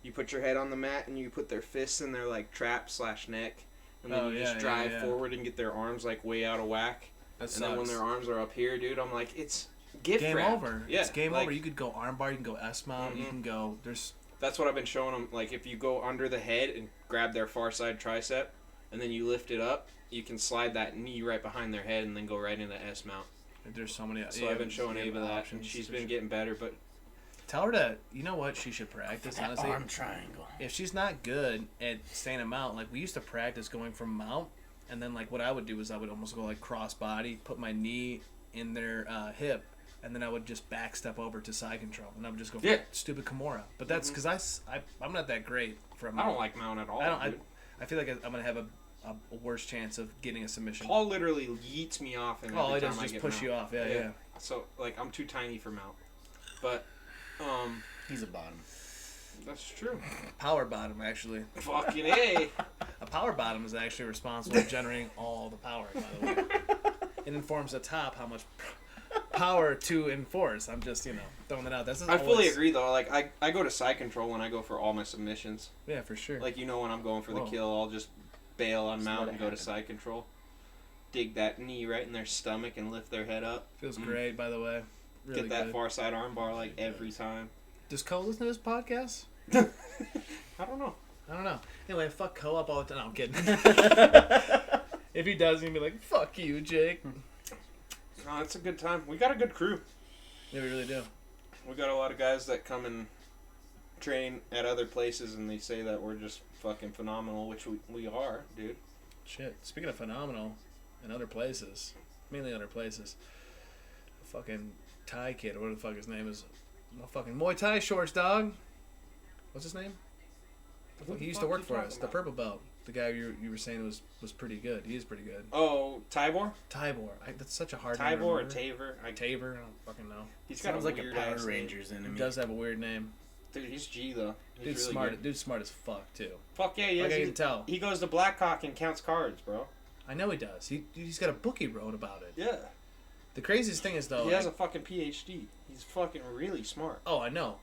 you put your head on the mat and you put their fists in their like trap/neck, and then Oh, you yeah, just yeah, drive yeah. forward and get their arms like way out of whack. That And then when their arms are up here, dude, I'm like, it's gift game wrap. over. Yeah, It's game like, over. You could go armbar. You can go S mount. You Mhm. can go. There's That's what I've been showing them. Like if you go under the head and grab their far side tricep, and then you lift it up, you can slide that knee right behind their head and then go right into S mount. there's so many. So yeah, I've been showing you have Ava that, and options. she's been getting better. But Tell her to. You know what? She should practice. That Honestly, arm triangle. if she's not good at staying in mount, like we used to practice going from mount, and then like what I would do is I would almost go like cross body, put my knee in their hip, and then I would just back step over to side control, and I would just go for Yeah. stupid Kimura. But that's because I'm not that great for a I mount. don't like mount at all. I don't. dude. I feel like I'm gonna have a worse chance of getting a submission. Paul literally yeets me off, and All every it time does I is get push mount. you off. Yeah, Yeah. yeah. So like I'm too tiny for mount, but He's a bottom. That's true. Power bottom, actually. Fucking A. A power bottom is actually responsible for generating all the power, by the way. It informs the top how much power to enforce. I'm just, throwing it out. That's I fully agree, though. Like, I go to side control when I go for all my submissions. Yeah, for sure. Like, when I'm going for the Whoa. kill, I'll just bail on Just mount let and it go to happen. side control. Dig that knee right in their stomach and lift their head up. Feels great, by the way. Really Get that good. far side arm bar, like, every time. Does Cole listen to this podcast? I don't know. I don't know. Anyway, fuck Cole up all the time. No, I'm kidding. If he does, he'd be like, fuck you, Jake. No, it's a good time. We got a good crew. Yeah, we really do. We got a lot of guys that come and train at other places, and they say that we're just fucking phenomenal, which we are, dude. Shit. Speaking of phenomenal, in other places, mainly other places, a fucking Thai kid, or whatever the fuck his name is, no fucking Muay Thai shorts, dog. What's his name? He used to work for us. The purple belt. The guy you were saying was pretty good. He is pretty good. Oh, Tybor? Tybor. That's such a hard name. Tybor or Taver? Taver. I don't fucking know. He's got Sounds a like a weird Power ass Rangers He enemy. does have a weird name. Name. Dude, he's G though. He's Dude's really smart. good. Dude's smart as fuck too. Fuck yeah, he Like is. I can tell. He goes to Blackhawk and counts cards, bro. I know he does. He's got a book he wrote about it. Yeah. The craziest thing is though. He has a fucking PhD. He's fucking really smart. Oh, I know.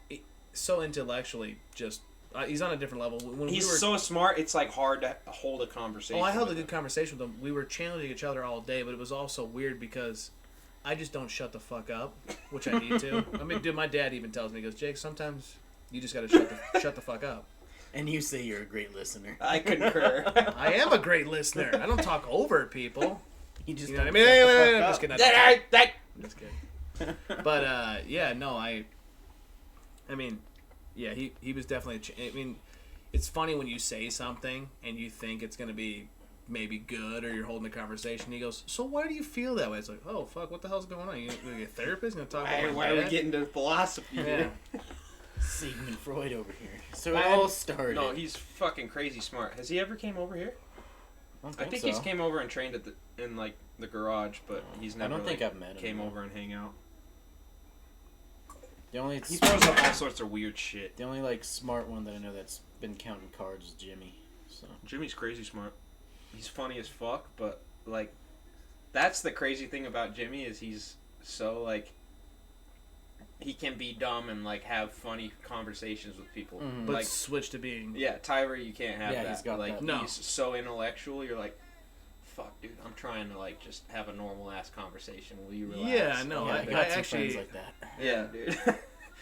So intellectually, just he's on a different level. When He's we were, so smart, it's like hard to hold a conversation. I held a with good him. conversation with him. We were challenging each other all day, but it was also weird because I just don't shut the fuck up, which I need to. I mean, dude, my dad even tells me, he goes, Jake, sometimes you just gotta shut the fuck up. And you say you're a great listener. I concur. I am a great listener. I don't talk over people. You just You know what I don't mean? shut the Anyway, fuck I'm up. just kidding. I'm just kidding. But yeah, no, I mean, yeah, he was definitely. I mean, it's funny when you say something and you think it's gonna be maybe good, or you're holding a conversation. He goes, "So why do you feel that way?" It's like, "Oh fuck, what the hell's going on? You gonna get a therapist? You gonna talk about Hey, my why are we dad?" getting to philosophy Yeah. here? Sigmund Freud over here. So it Man, all started. No, he's fucking crazy smart. Has he ever came over here? I think so. he's came over and trained at in like the garage, but he's never. I don't think like, I've met him. came though. over and hang out. The only He throws up all sorts of weird shit. the only like smart one that I know that's been counting cards is Jimmy. So Jimmy's crazy smart. He's funny as fuck, but like, that's the crazy thing about Jimmy is he's so like. He can be dumb and like have funny conversations with people. Mhm. But Like, switch to being. yeah, Tyra, you can't have Yeah, that. he's got like, that. No. he's so intellectual. You're like, fuck, dude. I'm trying to like just have a normal ass conversation. Will you relax? Yeah, no, yeah, I I got some actually- friends like that. Yeah, dude.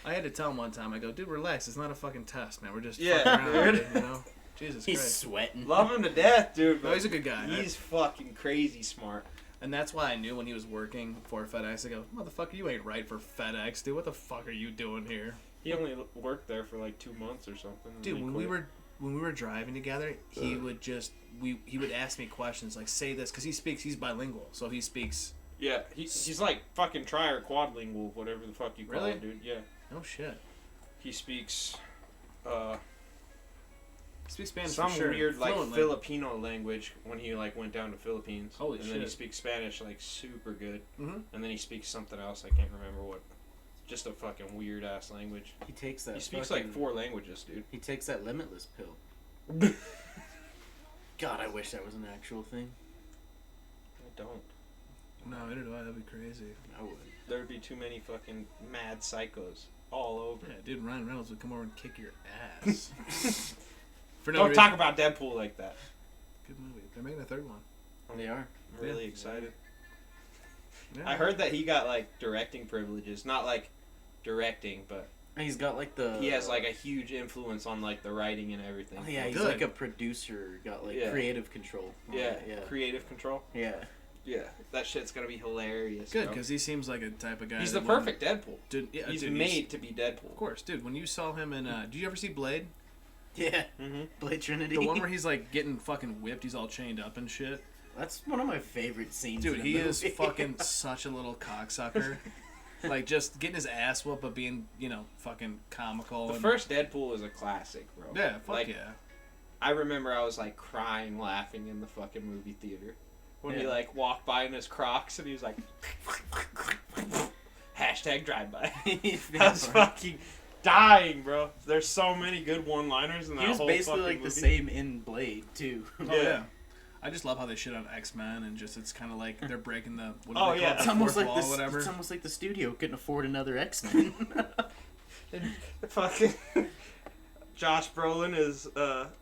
I had to tell him one time. I go, dude, relax. It's not a fucking test, man. We're just Yeah, fucking around, dude. you know. Jesus He's Christ. sweating. Love him to death, dude. No, but he's a good guy. He's fucking crazy smart. And that's why I knew when he was working for FedEx, I go, motherfucker, you ain't right for FedEx, dude. What the fuck are you doing here? He only worked there for like 2 months or something. and Dude, he when quit. we were driving together, he would just he would ask me questions like, say this, because he's bilingual, so he speaks. Yeah, he's like fucking tri or quadlingual, whatever the fuck you call Really? it, dude. Yeah. Oh shit. He speaks He speaks Spanish some for sure. weird like Fluently. Filipino language when he like went down to Philippines. Holy and then he shit. speaks Spanish like super good. Mhm. And then he speaks something else, I can't remember what. Just a fucking weird ass language. He takes that. He speaks fucking- like 4 languages, dude. He takes that limitless pill. God, I wish that was an actual thing. I don't. No, neither do I. That'd be crazy. I would. There'd be too many fucking mad psychos all over. Yeah, dude, Ryan Reynolds would come over and kick your ass. For no Don't reason. talk about Deadpool like that. Good movie. They're making a third one. They are. I'm really Yeah. excited. Yeah. I heard that he got like directing privileges, not like directing, but He's got like the. he has like a huge influence on like the writing and everything. Oh, yeah, he's Good. like a producer. Got like Yeah. creative control. on Yeah, it, yeah. creative control. Yeah. Yeah, that shit's gonna be hilarious. Good, bro. because he seems like a type of guy. he's the that wouldn't- perfect Deadpool. Dude, yeah, He's dude, made to be Deadpool. Of course, dude. When you saw him in, did you ever see Blade? Yeah. Mm-hmm. Blade Trinity. The one where he's like getting fucking whipped. He's all chained up and shit. That's one of my favorite scenes. Dude, in a he is movie. fucking such a little cocksucker. Like just getting his ass whooped, but being fucking comical. The and, first Deadpool is a classic, bro. Yeah, fuck like, yeah. I remember I was like crying, laughing in the fucking movie theater when he Yeah. like walked by in his Crocs and he was like, hashtag drive by. That's fucking. dying, bro. There's so many good one-liners in that He was whole basically fucking like movie. the same in Blade too. Oh yeah. I just love how they shit on X-Men and just it's kind of like they're breaking the what do Oh, they yeah. call it, It's the almost fourth like wall this. or whatever. It's almost like the studio couldn't afford another X-Men. Fucking Josh Brolin is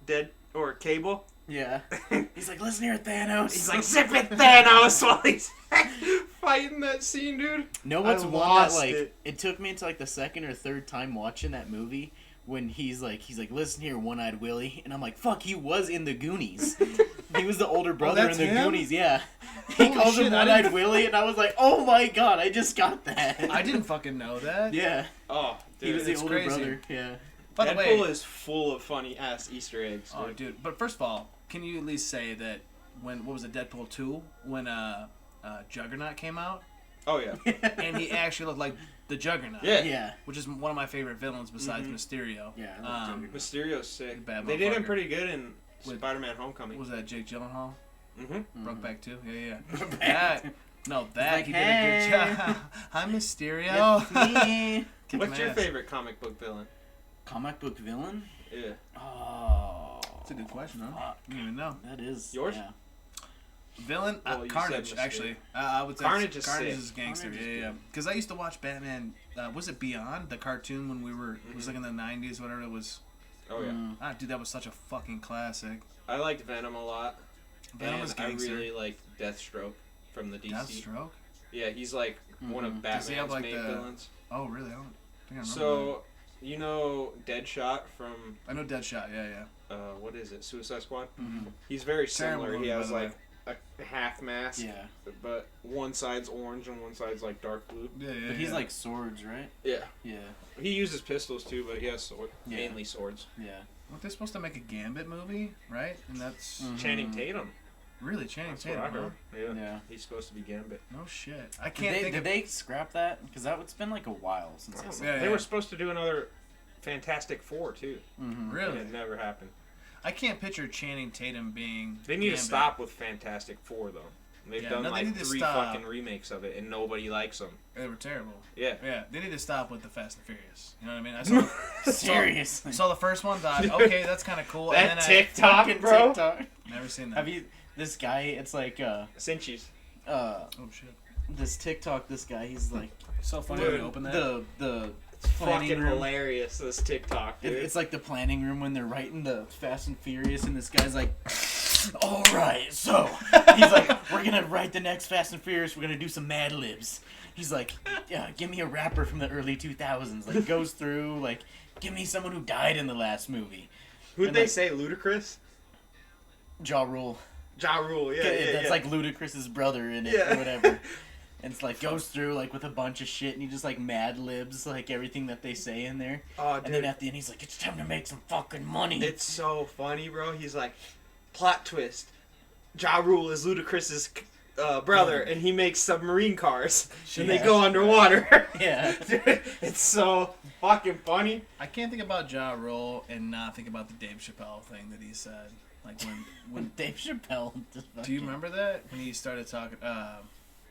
dead or Cable. Yeah. He's like, listen here, Thanos. He's like, zip it, Thanos, while he's fighting that scene, dude. no, what's I one that lost like it. took me into like the second or third time watching that movie when he's like, listen here, One-Eyed Willie, and I'm like, fuck, he was in the Goonies. He was the older brother in that's the him? Goonies. Yeah. He Holy calls him shit, I One-Eyed didn't- Willie, and I was like, oh my god, I just got that. I didn't fucking know that. Yeah. Oh, He dude. was the it's older crazy. brother. Yeah. By the Deadpool way, is full of funny ass Easter eggs. oh Dude. dude, but first of all, can you at least say that when what was it, Deadpool 2 when Juggernaut came out Oh yeah. and he actually looked like the Juggernaut. Yeah. Yeah. Which is one of my favorite villains besides Mhm. Mysterio. Yeah, I love Juggernaut. Mysterio's sick. Bad They did him motherfucker. pretty good in With- Spider-Man: Homecoming. Was that Jake Gyllenhaal? Mm-hmm. Brokeback 2? Yeah. Brokeback. That, no, that like, he did a "Hey." good job. I'm Mysterio. It's me. Kick What's my your ass. favorite comic book villain? Comic book villain? Yeah. Oh. That's a good question, huh? Fuck. You don't even know. That is Yours? Yeah. Villain? Well, you Carnage, said actually. I would say Carnage is Carnage sick. is gangster. Carnage is Yeah, yeah. good. Because I used to watch Batman. Was it Beyond the cartoon when we were? It was like in the '90s, whatever it was. Oh yeah. Mm. Ah, dude, that was such a fucking classic. I liked Venom a lot. Venom and was I gangster. really liked Deathstroke from the DC. Deathstroke. Yeah, he's like one of Mhm. Does he have, Batman's like, main the- villains. Oh, really? I don't think I remember. So, you know Deadshot from that. I know Deadshot. Yeah, yeah. what is it? Suicide Squad. Mhm. He's very Terrible similar. movie, He by has the like a half mask, Yeah. but one side's orange and one side's like dark blue. Yeah, yeah. But he's yeah. like swords, right? Yeah. Yeah. He uses pistols too, but he has Yeah. mainly swords. Yeah. Weren't they supposed to make a Gambit movie, right? And that's Mhm. Channing Tatum. really Channing That's Tatum. what I Huh? heard. Yeah. Yeah. He's supposed to be Gambit. No shit. I Did can't they, think did of. they scrap that? Because it's been like a while since I saw Yeah, They yeah. were supposed to do another Fantastic Four too. Mm-hmm. Really? It never happened. I can't picture Channing Tatum being. They need to Gambit. stop with Fantastic Four though. They've Yeah, done no, they like need to 3 stop. fucking remakes of it, and nobody likes them. They were terrible. Yeah. Yeah, they need to stop with the Fast and Furious. You know what I mean? I saw, Seriously. saw the first one. Thought, okay, that's kind of cool. That and then TikTok, Fucking bro. TikTok. I never seen that. Have you? This guy. It's like Sinchies. Oh shit! this TikTok. This guy. He's like So funny Dude, when you open that. the It's planning fucking room. hilarious. This TikTok, dude. It's like the planning room when they're writing the Fast and Furious, and this guy's like, "All right, so he's like, we're gonna write the next Fast and Furious. We're gonna do some Mad Libs." He's like, "Yeah, give me a rapper from the early 2000s." Like goes through like, "Give me someone who died in the last movie." Who'd and they like- say? Ludacris? Ja Rule. Ja Rule. Yeah, yeah, That's yeah. like Ludacris's brother in it Yeah. or whatever. And it's like goes through like with a bunch of shit, and he just like Mad Libs like everything that they say in there. Oh, And dude. then at the end, he's like, "It's time to make some fucking money." It's so funny, bro. He's like, plot twist. Ja Rule is Ludacris's brother, and he makes submarine cars, and they Yeah. go underwater. Yeah. Dude, it's so fucking funny. I can't think about Ja Rule and not think about the Dave Chappelle thing that he said. Like when Dave Chappelle. Just do you fucking- remember that when he started talking?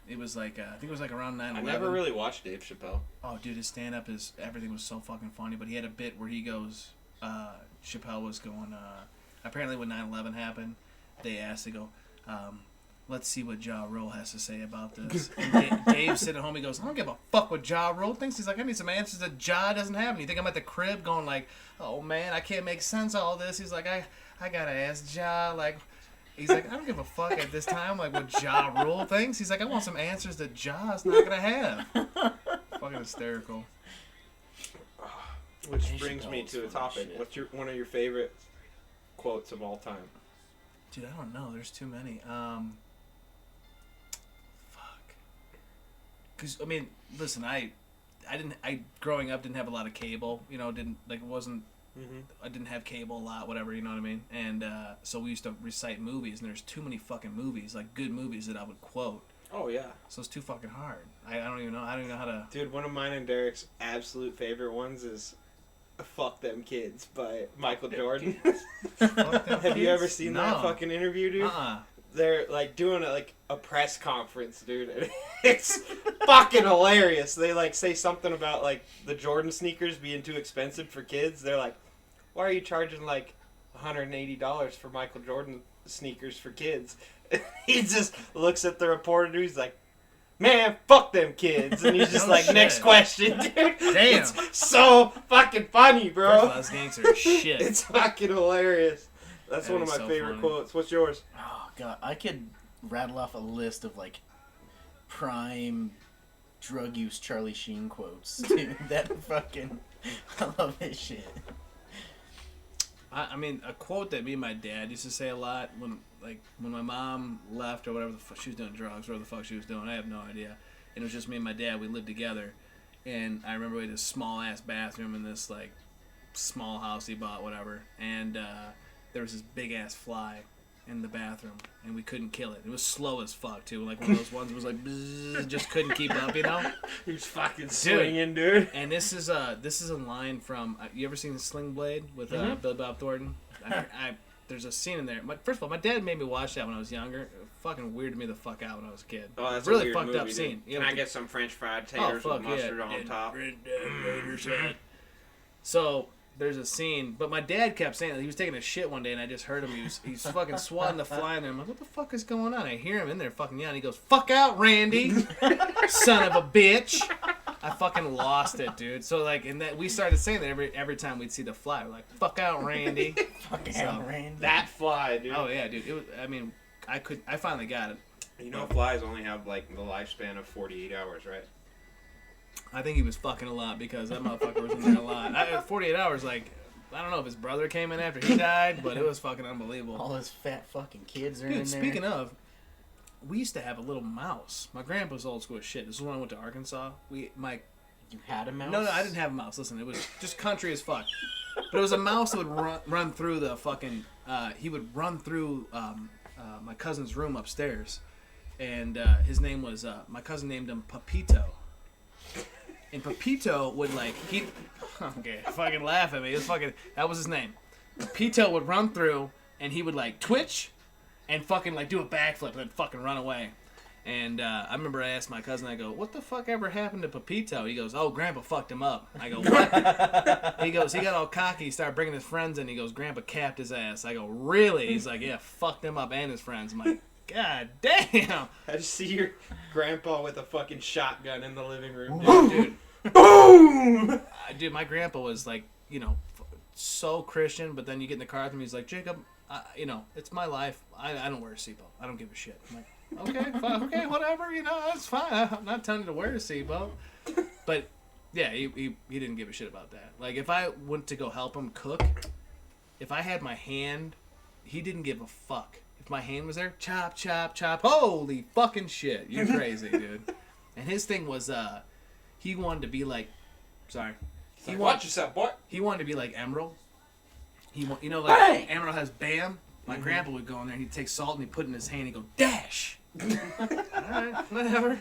It was like I think it was like around 9/11. I never really watched Dave Chappelle. Oh, dude, his stand up is everything was so fucking funny. But he had a bit where he goes, Chappelle was going. Apparently, when 9/11 happened, they asked to go. Let's see what Ja Rule has to say about this. And Dave's sitting at home. He goes, "I don't give a fuck what Ja Rule thinks." He's like, "I need some answers that Ja doesn't have." And you think I'm at the crib going like, "Oh man, I can't make sense of all this." He's like, "I gotta ask Ja like." He's like, "I don't give a fuck at this time, like what Ja Rule thinks." He's like, "I want some answers that Ja's not gonna have." Fucking hysterical. Which Dave brings me Chappelle's to a funny topic. shit. What's one of your favorite quotes of all time? Dude, I don't know. There's too many. Fuck. Cause I mean, listen, I growing up didn't have a lot of cable. You know, didn't like it wasn't. Mm-hmm. I didn't have cable a lot, whatever. You know what I mean? And so we used to recite movies, and there's too many fucking movies, like good movies that I would quote. Oh yeah, So it's too fucking hard. I don't even know. I don't even know how to. dude. One of mine and Derek's absolute favorite ones is "Fuck Them Kids" by Michael Jordan. Fuck them Have you kids. ever seen that No. fucking interview, dude? they're like doing a press conference, dude. And it's fucking hilarious. They like say something about like the Jordan sneakers being too expensive for kids. They're like, why are you charging like $180 for Michael Jordan sneakers for kids? He just looks at the reporter, dude. He's like, man, fuck them kids. And he's just No like, shit. next question, dude. Damn. It's so fucking funny, bro. Those gangs are shit. It's fucking hilarious. That's That one of is my so favorite funny. quotes. What's yours? Oh god, I could rattle off a list of like prime drug use Charlie Sheen quotes. Dude, that fucking I love this shit. I mean, a quote that me and my dad used to say a lot when my mom left or whatever the fuck she was doing, drugs, whatever the fuck she was doing, I have no idea. And it was just me and my dad. We lived together, and I remember we had this small ass bathroom in this like small house he bought, whatever. And there was this big ass fly in the bathroom, and we couldn't kill it. It was slow as fuck too, like one of those ones that was like bzzz, just couldn't keep up, you know. He was fucking swinging, dude. And this is a line from you ever seen Sling Blade with Billy Bob Thornton? There's a scene in there. First of all, my dad made me watch that when I was younger. It fucking weirded me the fuck out when I was a kid. Oh, that's really a weird fucked movie, up dude. scene. Can I get some French fried taters with mustard on top? So there's a scene, but my dad kept saying that he was taking a shit one day, and I just heard him. He's fucking swatting the fly in there. I'm like, what the fuck is going on? I hear him in there fucking yelling. He goes, "Fuck out, Randy, son of a bitch." I fucking lost it, dude. So like, and that we started saying that every time we'd see the fly, we're like, "Fuck out, Randy." Fucking So, hell, Randy. That fly, dude. Oh yeah, dude. It was. I mean, I finally got it. You know, flies only have like the lifespan of 48 hours, right? I think he was fucking a lot because that motherfucker was in there a lot. 48 hours, like, I don't know if his brother came in after he died, but it was fucking unbelievable. All those fat fucking kids are in Dude, there. speaking of, we used to have a little mouse. My grandpa's old school as shit. This is when I went to Arkansas. You had a mouse? No, I didn't have a mouse. Listen, it was just country as fuck. But it was a mouse that would run through the fucking. He would run through my cousin's room upstairs, and his name was my cousin named him Papito. And Papito would like okay, fucking laugh at me. That was his name. Papito would run through, and he would like twitch, and fucking like do a backflip, and then fucking run away. And I remember I asked my cousin, I go, "What the fuck ever happened to Papito?" He goes, "Oh, Grandpa fucked him up." I go, "What?" He goes, "He got all cocky, he started bringing his friends in." He goes, "Grandpa capped his ass." I go, "Really?" He's like, "Yeah, fucked him up and his friends." I'm like, God damn. I just see your grandpa with a fucking shotgun in the living room, Dude, Boom! dude, my grandpa was like, so Christian, but then you get in the car with him, he's like, "Jacob, it's my life. I don't wear a seatbelt. I don't give a shit." I'm like, "Okay, fine, okay, whatever, that's fine. I'm not telling you to wear a seatbelt." But, yeah, he didn't give a shit about that. Like, if I went to go help him cook, if I had my hand, he didn't give a fuck. If my hand was there, chop, chop, chop. Holy fucking shit. You're crazy, dude. And his thing was, he wanted to be like, Watch yourself, boy. he wanted to be like Emerald. Like Bang! Emerald has BAM. My grandpa would go in there and he'd take salt and he'd put it in his hand and he'd go, "Dash." Alright, whatever.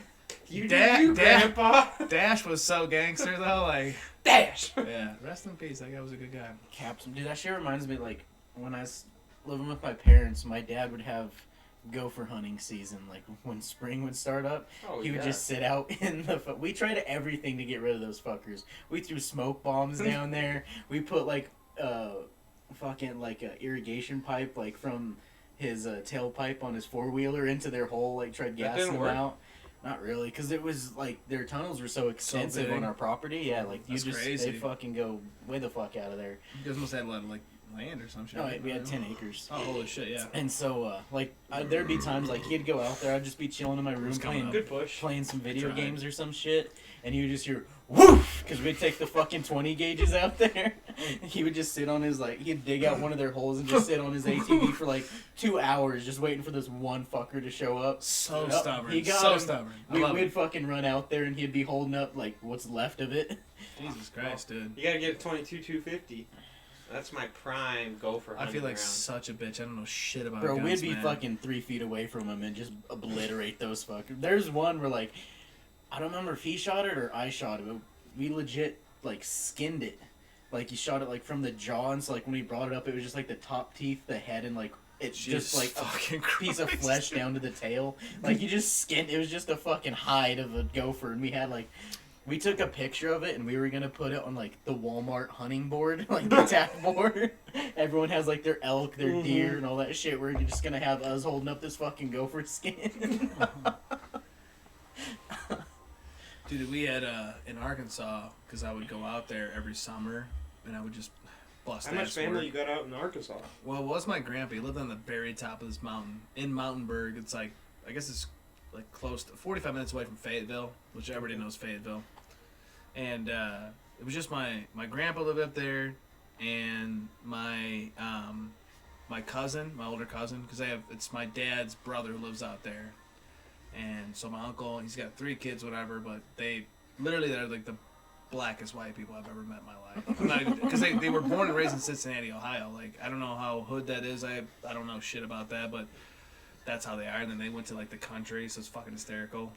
You Dad- do you, Dad- grandpa. Dash was so gangster though, like, Dash. yeah. Rest in peace. That guy was a good guy. Captain. Dude, that shit reminds me, like, when I was living with my parents, my dad would have gopher hunting season. Like, when spring would start up, Oh, he would just sit out in the... We tried everything to get rid of those fuckers. We threw smoke bombs down there. We put, like, fucking, like, a irrigation pipe, like, from his tailpipe on his four-wheeler into their hole, like, tried That gassing didn't them work? out. Not really, because it was, like, their tunnels were so extensive big. on our property. Yeah, like, That's crazy. they fucking go way the fuck out of there. You guys must have had a lot of, like, land or some shit. No, we had 10 acres. Oh, holy shit, yeah. And so, there'd be times, like, he'd go out there, I'd just be chilling in my room Who's coming playing, up? Good push. playing some video Tried. games or some shit, and he would just hear, woof, because we'd take the fucking 20 gauges out there. He would just sit on his, like, he'd dig out one of their holes and just sit on his ATV for, like, 2 hours just waiting for this one fucker to show up. So Yep, stubborn. he got So him. stubborn. I love We'd it. fucking run out there, and he'd be holding up, like, what's left of it. Jesus Christ, dude. You gotta get a 22-250. That's my prime gopher I hunting feel like round. such a bitch. I don't know shit about Bro, guns, we'd be man. fucking 3 feet away from him and just obliterate those fuckers. There's one where, like, I don't remember if he shot it or I shot it, but we legit, like, skinned it. Like, he shot it, like, from the jaw, and so, like, when he brought it up, it was just, like, the top teeth, the head, and, like, It's Jesus just like fucking a piece of Christ. flesh down to the tail. Like you just skinned. It was just a fucking hide of a gopher, and we had like. We took a picture of it and we were gonna put it on like the Walmart hunting board, like the tack board. Everyone has like their elk, their deer, and all that shit. We're just gonna have us holding up this fucking gopher skin. Dude, we had in Arkansas, because I would go out there every summer and I would just bust How much ass family work. you got out in Arkansas? Well, it was my grandpa. He lived on the very top of this mountain in Mountainburg. It's like, I guess it's like close to 45 minutes away from Fayetteville, which everybody knows Fayetteville. And it was just my grandpa lived up there, and my my cousin, my older cousin, because it's my dad's brother who lives out there. And so my uncle, he's got 3 kids, whatever, but they're like the blackest white people I've ever met in my life. I'm not even, because they were born and raised in Cincinnati, Ohio. Like, I don't know how hood that is. I don't know shit about that, but that's how they are. And then they went to like the country, so it's fucking hysterical.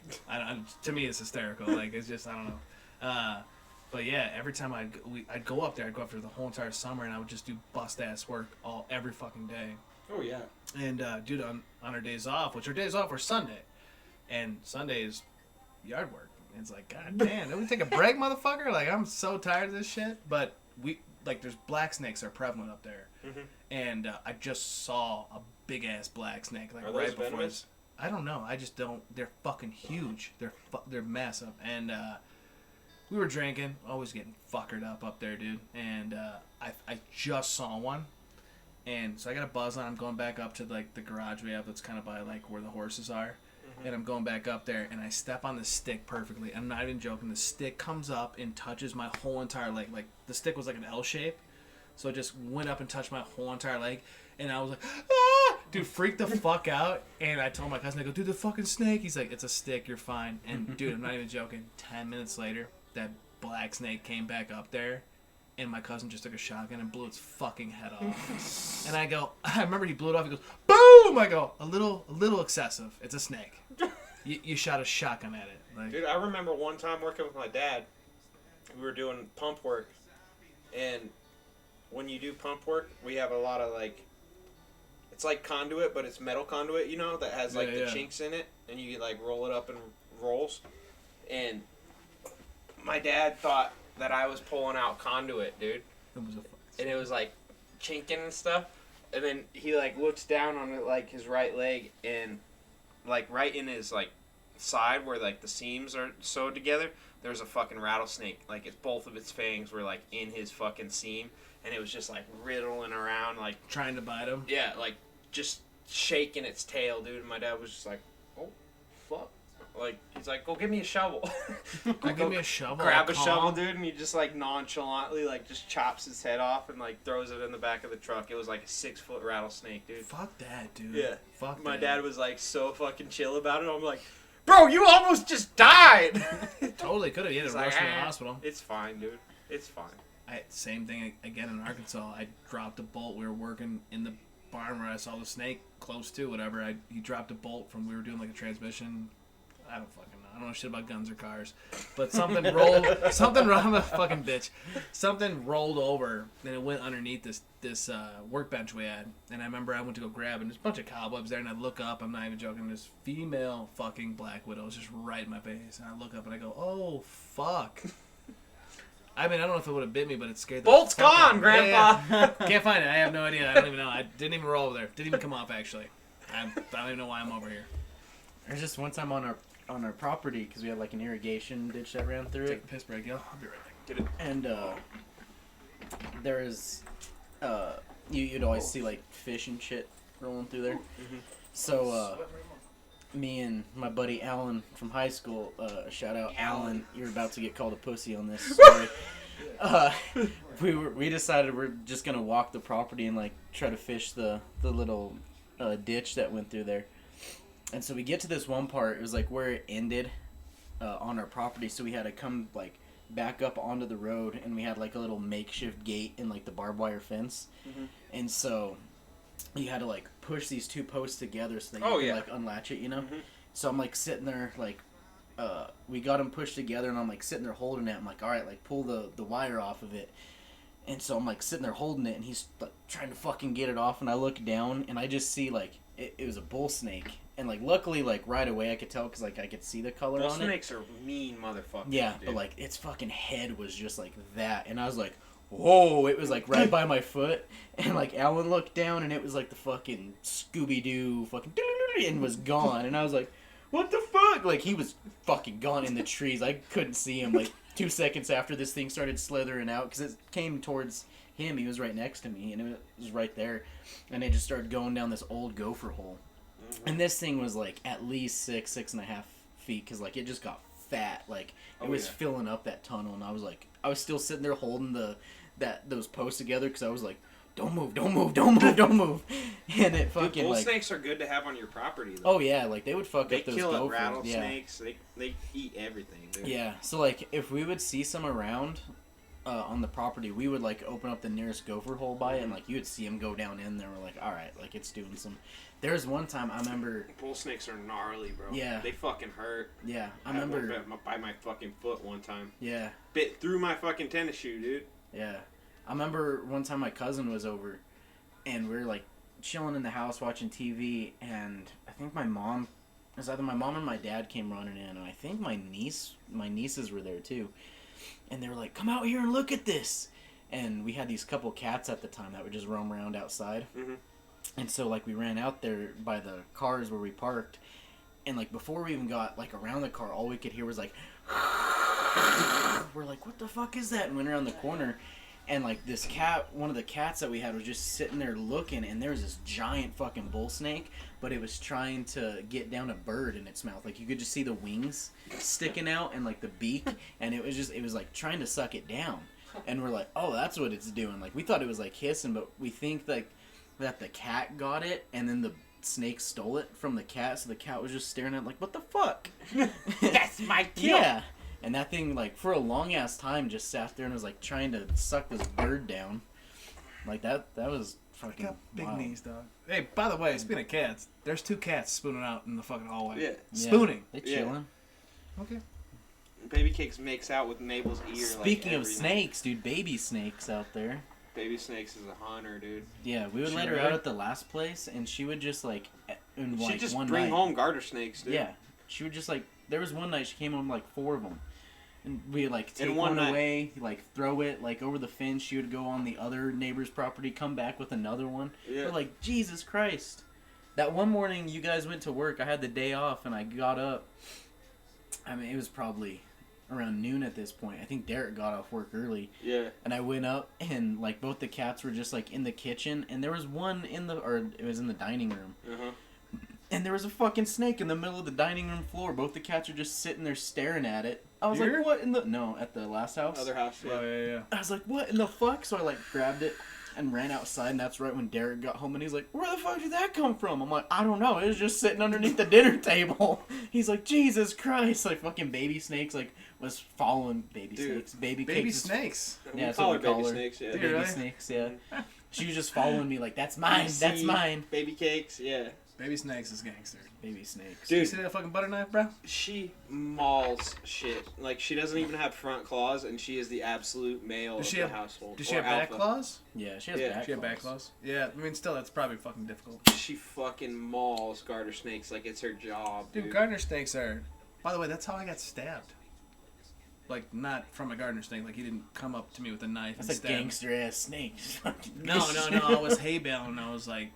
To me, it's hysterical. Like, it's just, I don't know. But yeah, every time I'd go up there, I'd go up there the whole entire summer, and I would just do bust ass work every fucking day. Oh yeah. And dude, on our days off, which our days off were Sunday, and Sunday is yard work. And it's like, god damn, don't we take a break, motherfucker? Like, I'm so tired of this shit. But there's black snakes that are prevalent up there, and I just saw a big ass black snake like Are right those before. venomous? I don't know. I just don't. They're fucking huge. They're massive, and we were drinking, always getting fuckered up there, dude. And I just saw one, and so I got a buzz on. I'm going back up to like the garage we have that's kind of by like where the horses are, and I'm going back up there, and I step on the stick perfectly. I'm not even joking. The stick comes up and touches my whole entire leg. Like the stick was like an L shape, so it just went up and touched my whole entire leg. And I was like, ah! Dude, freaked the fuck out. And I told my cousin, I go, dude, the fucking snake. He's like, it's a stick, you're fine. And dude, I'm not even joking. 10 minutes later, that black snake came back up there, and my cousin just took a shotgun and blew its fucking head off. And I go, I remember he blew it off. He goes, boom! I go, a little excessive. It's a snake. You shot a shotgun at it. Like, Dude, I remember one time working with my dad. We were doing pump work, and when you do pump work, we have a lot of like, it's like conduit, but it's metal conduit, you know, that has like the chinks in it, and you like roll it up in rolls. And my dad thought that I was pulling out conduit, dude. And it was like chinking and stuff. And then he like looks down on it, like his right leg, and like right in his like side where like the seams are sewed together, there's a fucking rattlesnake. Like it's both of its fangs were like in his fucking seam, and it was just like riddling around, like trying to bite him. yeah, like just shaking its tail, dude. And my dad was just like, "Oh, fuck!" Like he's like, "Go give me a shovel." Go give me a shovel. Grab a shovel, dude, and he just like nonchalantly like just chops his head off and like throws it in the back of the truck. It was like a 6-foot rattlesnake, dude. Fuck that, dude. Yeah. Fuck My that. dad was like so fucking chill about it. I'm like, "Bro, you almost just died." Totally could have. He had He's to like, rush to the "Ah, hospital. It's fine, dude. It's fine." Same thing again in Arkansas. I dropped a bolt. We were working in the barn where I saw the snake close to whatever. He dropped a bolt from, we were doing like a transmission. I don't fucking know. I don't know shit about guns or cars. But something rolled. I'm a fucking bitch. Something rolled over and it went underneath this workbench we had. And I remember I went to go grab it. And there's a bunch of cobwebs there. And I look up. I'm not even joking. This female fucking black widow is just right in my face. And I look up and I go, oh fuck. I mean, I don't know if it would have bit me, but it scared the Bolt's fuck out gone, of me. Grandpa. Yeah. Can't find it. I have no idea. I don't even know. I didn't even roll over there. Didn't even come off, actually. I don't even know why I'm over here. There's just one time on our property, because we had like an irrigation ditch that ran through Take it. a piss break, yo. I'll be right back. Get it. And there is you'd always see like fish and shit rolling through there. So me and my buddy Alan from high school, shout out Alan, you're about to get called a pussy on this story. We decided we're just gonna walk the property and like try to fish the little ditch that went through there. And so we get to this one part, it was like where it ended on our property, so we had to come like back up onto the road, and we had like a little makeshift gate and like the barbed wire fence. And so you had to like push these 2 posts together so that you could like unlatch it, you know? So I'm like sitting there like we got them pushed together, and I'm like sitting there holding it. I'm like, all right, like pull the wire off of it. And so I'm like sitting there holding it, and he's like trying to fucking get it off, and I look down, and I just see like it was a bull snake, and like luckily like right away I could tell because like I could see the color Bull on it. snakes are mean motherfuckers. Yeah, dude. but like its fucking head was just like that, and I was like, whoa! It was like right by my foot, and like Alan looked down, and it was like the fucking Scooby Doo fucking and was gone, and I was like, what the fuck? Like he was fucking gone in the trees. I couldn't see him. Like 2 seconds after this thing started slithering out, because it came towards him. He was right next to me, and it was right there, and it just started going down this old gopher hole, and this thing was like at least 6.5 feet, because like it just got fat. Like it was filling up that tunnel, and I was still sitting there holding those posts together, because I was like, don't move, don't move, don't move, don't move. And it fucking Dude, bull like, snakes are good to have on your property though. oh yeah, like they would fuck They up those kill gophers. rattlesnakes. They eat everything, dude. Yeah, so like if we would see some around on the property, we would like open up the nearest gopher hole by it, and like you would see them go down in there. We're like, all right, like it's doing some. There was one time I remember. Bull snakes are gnarly, bro. Yeah. They fucking hurt. Yeah, I had one remember. bit by my fucking foot one time. Yeah, Bit through my fucking tennis shoe, dude. yeah. I remember one time my cousin was over, and we were like chilling in the house watching TV, and I think my mom, it was either my mom or my dad came running in, and I think my nieces were there too, and they were like, "Come out here and look at this." And we had these couple cats at the time that would just roam around outside. Mhm. And so like we ran out there by the cars where we parked, and like before we even got like around the car, all we could hear was like, we're like, what the fuck is that? And went around the corner, and like this cat, one of the cats that we had was just sitting there looking, and there was this giant fucking bull snake, but it was trying to get down a bird in its mouth. Like you could just see the wings sticking out and like the beak, and it was like trying to suck it down. And we're like, oh, that's what it's doing. Like we thought it was like hissing, but we think like that the cat got it, and then the snake stole it from the cat, so the cat was just staring at it like, what the fuck? That's my kill. Yeah. And that thing, like, for a long ass time just sat there and was like trying to suck this bird down. Like that was I fucking got big wild. knees, dog. Hey, by the way, speaking of cats, there's 2 cats spooning out in the fucking hallway. Yeah. Spooning. They Yeah. chilling. Okay. Baby Cakes makes out with Mabel's ear. Speaking like, of every snakes, dude, baby snakes out there. night. Baby Snakes is a hunter, dude. Yeah, we would She let her really? out at the last place, and she would just like in She like just one bring night. home garter snakes, dude. Yeah, she would just like. There was one night she came home like 4 of them, and we would like take In one one night. away, like throw it like over the fence. She would go on the other neighbor's property, come back with another one. Yeah. We're like, Jesus Christ! That one morning you guys went to work. I had the day off, and I got up. I mean, it was probably around noon at this point. I think Derek got off work early. Yeah. And I went up, and like both the cats were just like in the kitchen, and there was one it was in the dining room, Uh-huh. and there was a fucking snake in the middle of the dining room floor. Both the cats are just sitting there staring at it. I was Here? like, what in the no at the last house? Other house, yeah. Oh, yeah. I was like, what in the fuck? So I like grabbed it and ran outside, and that's right when Derek got home, and he's like, where the fuck did that come from? I'm like, I don't know. It was just sitting underneath the dinner table. He's like, Jesus Christ! Like fucking baby snakes like was following baby Dude, snakes. Baby Baby cakes is- snakes. We Yeah, that's call what her we baby call her. snakes, yeah. Dude, Baby really? snakes, yeah. She was just following me like, that's mine, that's BC, mine. Baby Cakes, yeah. Baby snakes is gangster. Baby snakes. You Dude, see that fucking butter knife, bro? she mauls shit. Like, she doesn't even have front claws, and she is the absolute male Does of she the have- household. Does she or have back alpha. claws? Yeah, she has Yeah. back She have back claws. claws? Yeah, I mean, still, that's probably fucking difficult. She fucking mauls garter snakes like it's her job, Dude, dude. gardener snakes are... By the way, that's how I got stabbed. Like, not from a gardener snake. Like, he didn't come up to me with a knife That's and a stab me. gangster ass snake. No, I was hay baling. I was like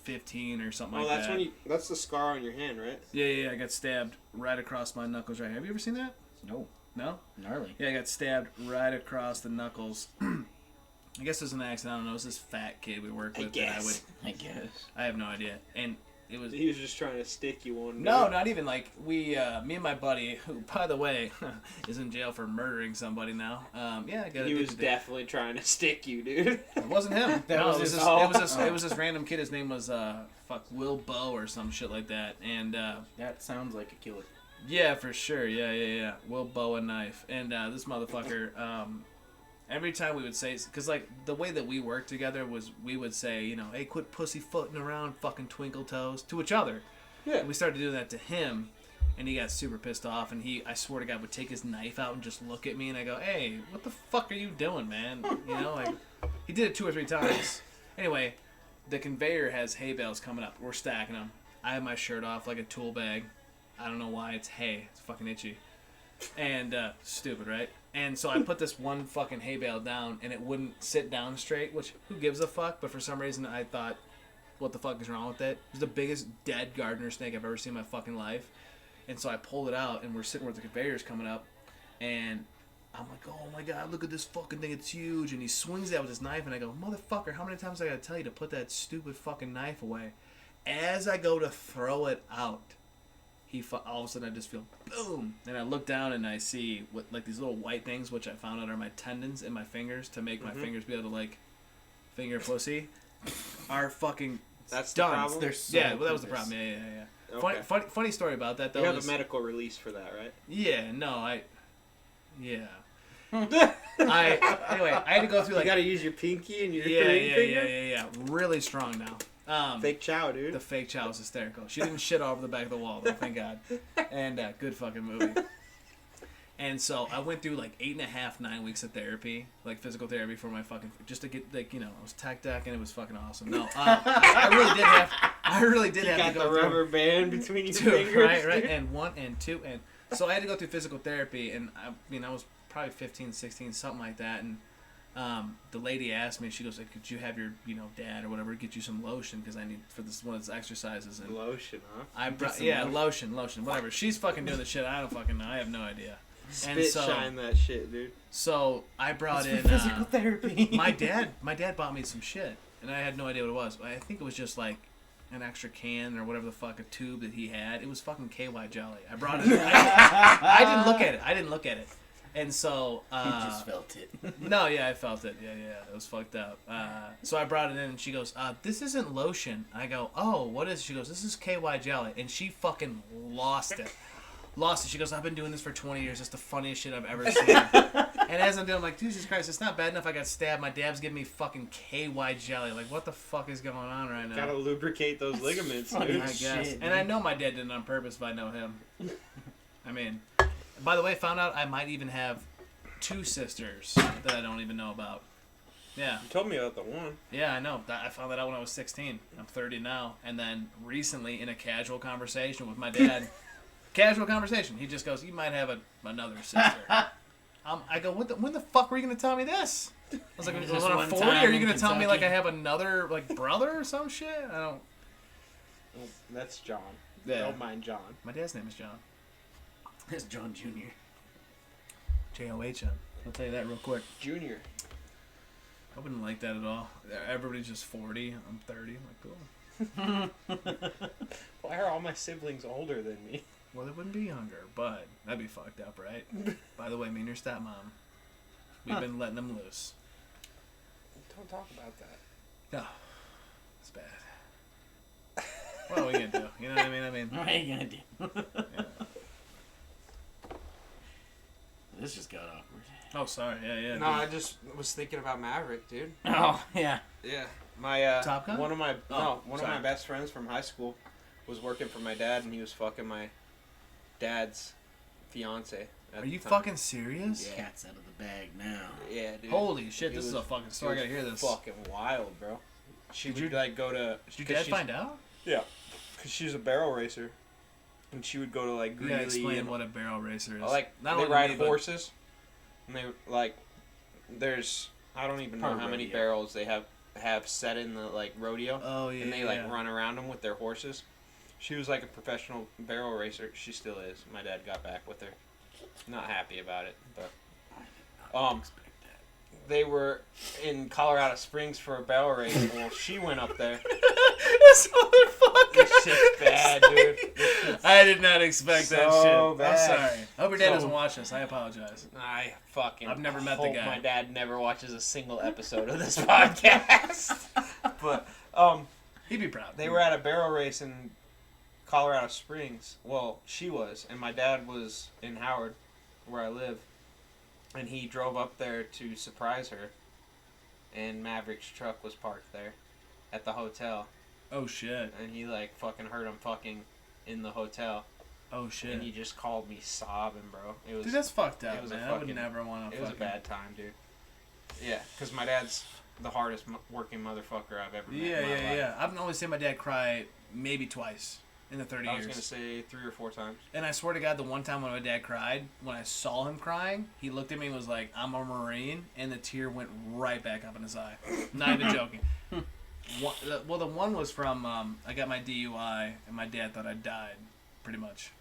15 or something Oh, like that's that. when you. That's the scar on your hand, right? Yeah, I got stabbed right across my knuckles right here. Have you ever seen that? No, No? gnarly. Yeah, I got stabbed right across the knuckles. I guess it was an accident. I don't know. It was this fat kid we worked I with guess. I guess. I have no idea. And it was... He was just trying to stick you one. No, day. not even. Like, me and my buddy, who, by the way, is in jail for murdering somebody now. Yeah, I got He was definitely trying to stick you, dude. It wasn't him. That No, was it was his- this, oh. it was this random kid. His name was Will Bow or some shit like that. And That sounds like a killer. yeah, for sure. Yeah. Will Bow a knife. And this motherfucker. Every time we would say, because like the way that we worked together was, we would say, you know, hey, quit pussyfooting around, fucking twinkle toes, to each other. Yeah. And we started doing that to him, And he got super pissed off, and I swear to God, would take his knife out and just look at me, and I go, hey, what the fuck are you doing, man? You know, like, he did it 2 or 3 times. Anyway, the conveyor has hay bales coming up. We're stacking them. I have my shirt off like a tool bag. I don't know why. It's hay. It's fucking itchy. And, stupid, right? And so I put this one fucking hay bale down, and it wouldn't sit down straight, which, who gives a fuck? But for some reason, I thought, what the fuck is wrong with it? It was the biggest dead gardener snake I've ever seen in my fucking life. And so I pulled it out, and we're sitting where the conveyor's coming up, and I'm like, oh my God, look at this fucking thing, it's huge. And he swings that with his knife, and I go, motherfucker, how many times I gotta tell you to put that stupid fucking knife away? As I go to throw it out, all of a sudden I just feel boom, and I look down and I see what, like, these little white things, which I found out are my tendons in my fingers to make my fingers be able to, like, finger pussy, are fucking That's the done. problem? They're so Yeah, well, that was the problem. Yeah. Okay. Funny story about that, though. You have is, a medical release for that, right? yeah, no, yeah. Anyway, I had to go through, like, You gotta use your pinky and your yeah, ring finger? yeah. Really strong now. Fake chow, dude. The fake child was hysterical. She didn't shit all over the back of the wall, though, thank God. And good fucking movie. And so I went through like 8.5, 9 weeks of therapy, like physical therapy for my fucking, just to get, like, you know, I was tech deck and it was fucking awesome. No, I really did You have got to go the through rubber band between your two, fingers. right, and 1 and 2, and so I had to go through physical therapy, and I mean, I was probably 15, 16, something like that, and the lady asked me, she goes, like, could you have your, you know, dad or whatever get you some lotion, because I need, for this one of these exercises, and Lotion, huh? I brought, some yeah, lotion, whatever. She's fucking doing the shit. I don't fucking know. I have no idea. Spit shine that shit, dude. So I brought in physical therapy. my dad bought me some shit, and I had no idea what it was. I think it was just like an extra can or whatever the fuck, a tube that he had. It was fucking KY Jelly. I brought it. I didn't look at it. And so You just felt it. no, yeah, I felt it. Yeah, it was fucked up. So I brought it in, and she goes, "This isn't lotion." I go, "Oh, what is it?" She goes, "This is KY Jelly," and she fucking lost it. She goes, "I've been doing this for 20 years. It's the funniest shit I've ever seen." And as I'm doing, I'm like, Jesus Christ, it's not bad enough I got stabbed. My dad's giving me fucking KY Jelly. Like, what the fuck is going on right now? Gotta lubricate those ligaments, funny. dude. I guess. Shit, And I know my dad did it on purpose if I know him. I mean, by the way, I found out I might even have 2 sisters that I don't even know about. Yeah. You told me about the one. Yeah, I know. I found that out when I was 16. I'm 30 now. And then recently, in a casual conversation with my dad, he just goes, "You might have another sister." I go, when the fuck were you going to tell me this? I was like, Just when I'm one 40, time are you in going to tell me like I Kentucky. have another like brother or some shit? I don't. Well, that's John. Yeah. Don't mind John. My dad's name is John. It's John Jr. John. I'll tell you that real quick. Junior. I wouldn't like that at all. Everybody's just 40. I'm 30. I'm like, cool. Why are all my siblings older than me? Well, they wouldn't be younger, but that'd be fucked up, right? By the way, me and your stepmom, we've been letting them loose. Don't talk about that. No, it's bad. What are we gonna do? You know what I mean? What are you gonna do? Yeah. This just got awkward. Oh, sorry. Yeah. No, I just was thinking about Maverick, dude. Oh yeah. Yeah. My Top Gun? one of my Oh, one sorry. of my best friends from high school was working for my dad, and he was fucking my dad's fiance. Are you fucking serious? Yeah. Cat's out of the bag now. Yeah, dude. Holy shit! It This is was- a fucking story. I gotta hear this. Fucking wild, bro. She Did would your- like go to. Did your dad find out? Yeah, because she was a barrel racer, and she would go to like You gotta Greeley explain and what a barrel racer is. like Not they only ride me, but- horses, and they like there's I don't even know Probably how many rodeo. barrels they have set in the like rodeo, Oh yeah. and they yeah. like run around them with their horses. She was like a professional barrel racer. She still is. My dad got back with her. Not happy about it, but Expect that. they were in Colorado Springs for a barrel race. Well, she went up there. This motherfucker. This shit's bad, dude. This shit's I did not expect that so shit. I'm bad. sorry. I hope your dad So- doesn't watch this. I apologize. I fucking I've never met the hope guy. my dad never watches a single episode of this podcast. But He'd be proud. they were at a barrel race in Colorado Springs. Well, she was, and my dad was in Howard, where I live, and he drove up there to surprise her. And Maverick's truck was parked there at the hotel, Oh shit. and he like fucking heard him fucking in the hotel. Oh shit. And he just called me sobbing, bro. It was Dude, that's fucked up, it was a man. I would fucking- never want to. it was a bad time, dude. Yeah, because my dad's the hardest working motherfucker I've ever met. Yeah, in my life. yeah. I've only seen my dad cry maybe twice in the 30 I was years. gonna say 3 or 4 times. And I swear to God, the one time when my dad cried, when I saw him crying, he looked at me and was like, "I'm a Marine," and the tear went right back up in his eye. Not even joking. Well, the one was from I got my DUI, and my dad thought I died, pretty much,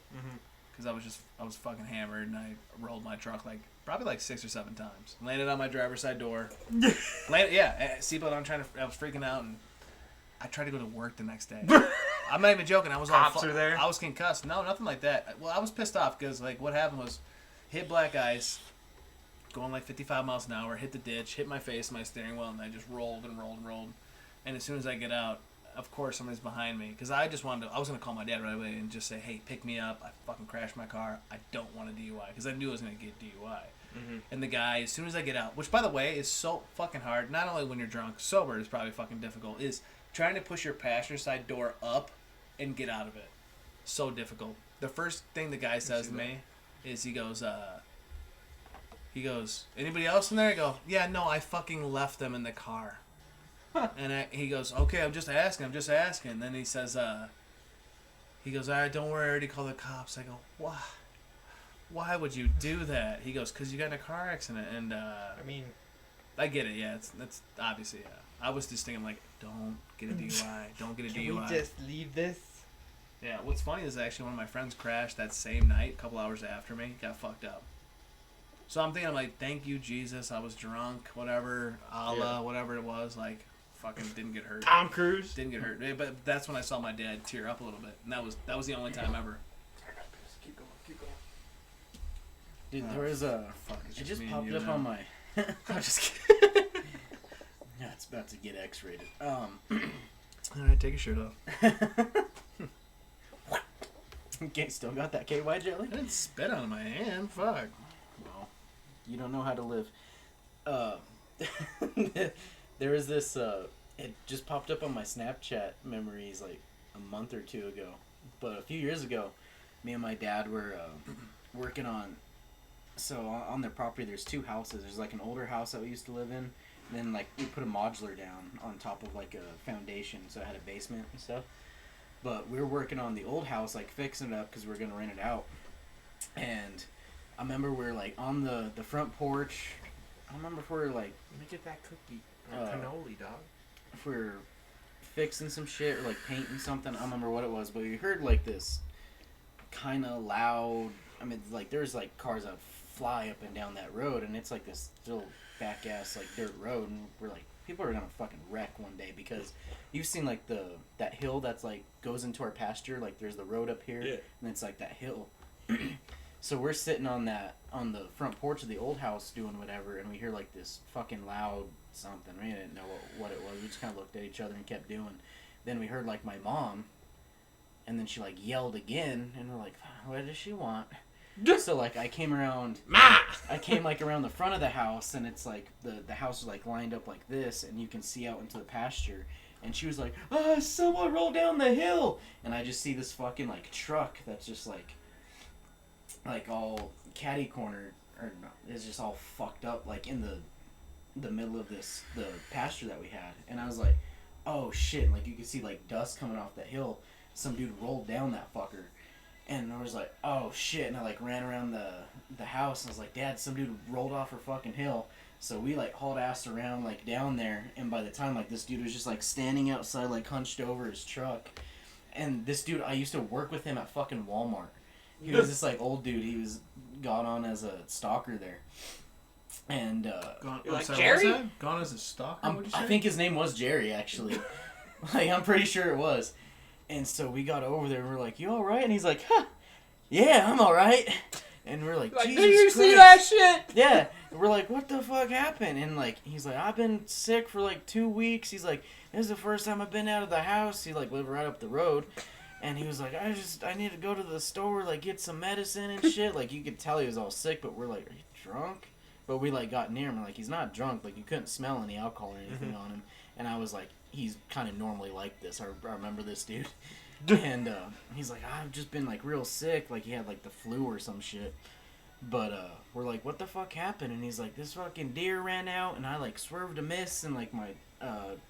because I was fucking hammered, and I rolled my truck probably 6 or 7 times. Landed on my driver's side door. Seatbelt on, I was freaking out, and I tried to go to work the next day. I'm not even joking. I was Cops are there? I was concussed. No, nothing like that. Well, I was pissed off because what happened was, hit black ice, going 55 miles an hour, hit the ditch, hit my face, my steering wheel, and I just rolled and rolled and rolled. And as soon as I get out, of course somebody's behind me because I was gonna call my dad right away and just say, "Hey, pick me up. I fucking crashed my car. I don't want a DUI," because I knew I was gonna get DUI. And the guy, as soon as I get out, which by the way is so fucking hard, not only when you're drunk, sober is probably fucking difficult, is trying to push your passenger side door up and get out of it. So difficult. The first thing the guy says to me is he goes, "Anybody else in there?" I go, "Yeah, no, I fucking left them in the car." And he goes, "Okay, I'm just asking. And then he says, he goes, "All right, don't worry, I already called the cops." I go, "Why? Why would you do that?" He goes, "Cause you got in a car accident." And I mean, I get it. Yeah, that's obviously. I was just thinking don't get a DUI. Don't get a can DUI. we just leave this? Yeah. What's funny is actually one of my friends crashed that same night, a couple hours after me. Got fucked up. So I'm thinking, thank you, Jesus. I was drunk, whatever, Allah, whatever it was. Fucking didn't get hurt. Tom Cruise. Didn't get hurt. But that's when I saw my dad tear up a little bit, and that was the only time ever. Keep going. Dude, there was a. Fuck, it's It just me and popped you up now. on my. I'm just kidding. Yeah, it's about to get X-rated. All right, take your shirt off. Okay, still got that KY jelly? I didn't spit on my hand. Fuck. Well, you don't know how to live. There was this. It just popped up on my Snapchat memories a month or 2 ago. But a few years ago, me and my dad were working on. So on their property, there's 2 houses. There's an older house that we used to live in. And then we put a modular down on top of a foundation, so it had a basement and stuff. But we were working on the old house, fixing it up because we were gonna rent it out. And I remember we were on the front porch. I don't remember if we were Let me get that cookie. Cannoli, dog. if we were fixing some shit or painting something. I don't remember what it was, but we heard this kind of loud. I mean, there's cars that fly up and down that road, and it's this little back ass dirt road, and we're people are gonna fucking wreck one day because you've seen that hill that's goes into our pasture. There's the road up here, and it's that hill. So we're sitting on the front porch of the old house doing whatever, and we hear this fucking loud something. We didn't know what it was. We just kind of looked at each other and kept doing. Then we heard my mom, and then she yelled again, and we're what does she want? So I came around. I came around the front of the house, and it's the house is lined up like this, and you can see out into the pasture. And she was someone rolled down the hill, and I just see this fucking truck that's just all catty cornered, or not, it's just all fucked up in the middle of the pasture that we had. And I was oh shit, you could see dust coming off that hill. Some dude rolled down that fucker. And I was oh shit, and I ran around the house, and I was Dad, some dude rolled off her fucking hill. So we hauled ass around down there, and by the time this dude was just standing outside hunched over his truck. And this dude, I used to work with him at fucking Walmart. He was this old dude. He was got on as a stalker there. And Gone, You're Jerry? Gone as a stalker? What'd you say? I think his name was Jerry, actually. I'm pretty sure it was. And so we got over there, and we're you all right? And he's huh, yeah, I'm all right. And we're Jesus do you Christ. see that shit? Yeah. And we're what the fuck happened? And he's I've been sick for 2 weeks. He's this is the first time I've been out of the house. He lived right up the road. And he was I need to go to the store, get some medicine and shit. You could tell he was all sick, but we're are you drunk? But we got near him, and he's not drunk. You couldn't smell any alcohol or anything on him. And I was he's kind of normally like this. I remember this dude. And he's like, I've just been like real sick. Like he had like the flu or some shit. But we're like, what the fuck happened? And he's like, this fucking deer ran out, and I like swerved a miss, and like my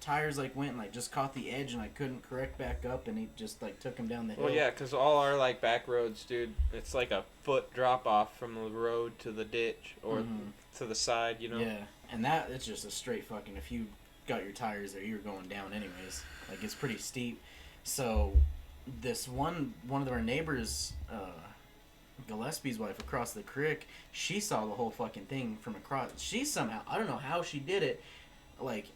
tires like went and like just caught the edge, and I couldn't correct back up, and he just like took him down the hill. Well, yeah, because all our like back roads, dude, it's like a foot drop off from the road to the ditch or to the side, you know. Yeah, and that it's just a straight fucking. If you got your tires there, you're going down anyways. Like it's pretty steep. So this one of our neighbors. Gillespie's wife across the creek, she saw the whole fucking thing from across. She somehow, I don't know how she did it, like,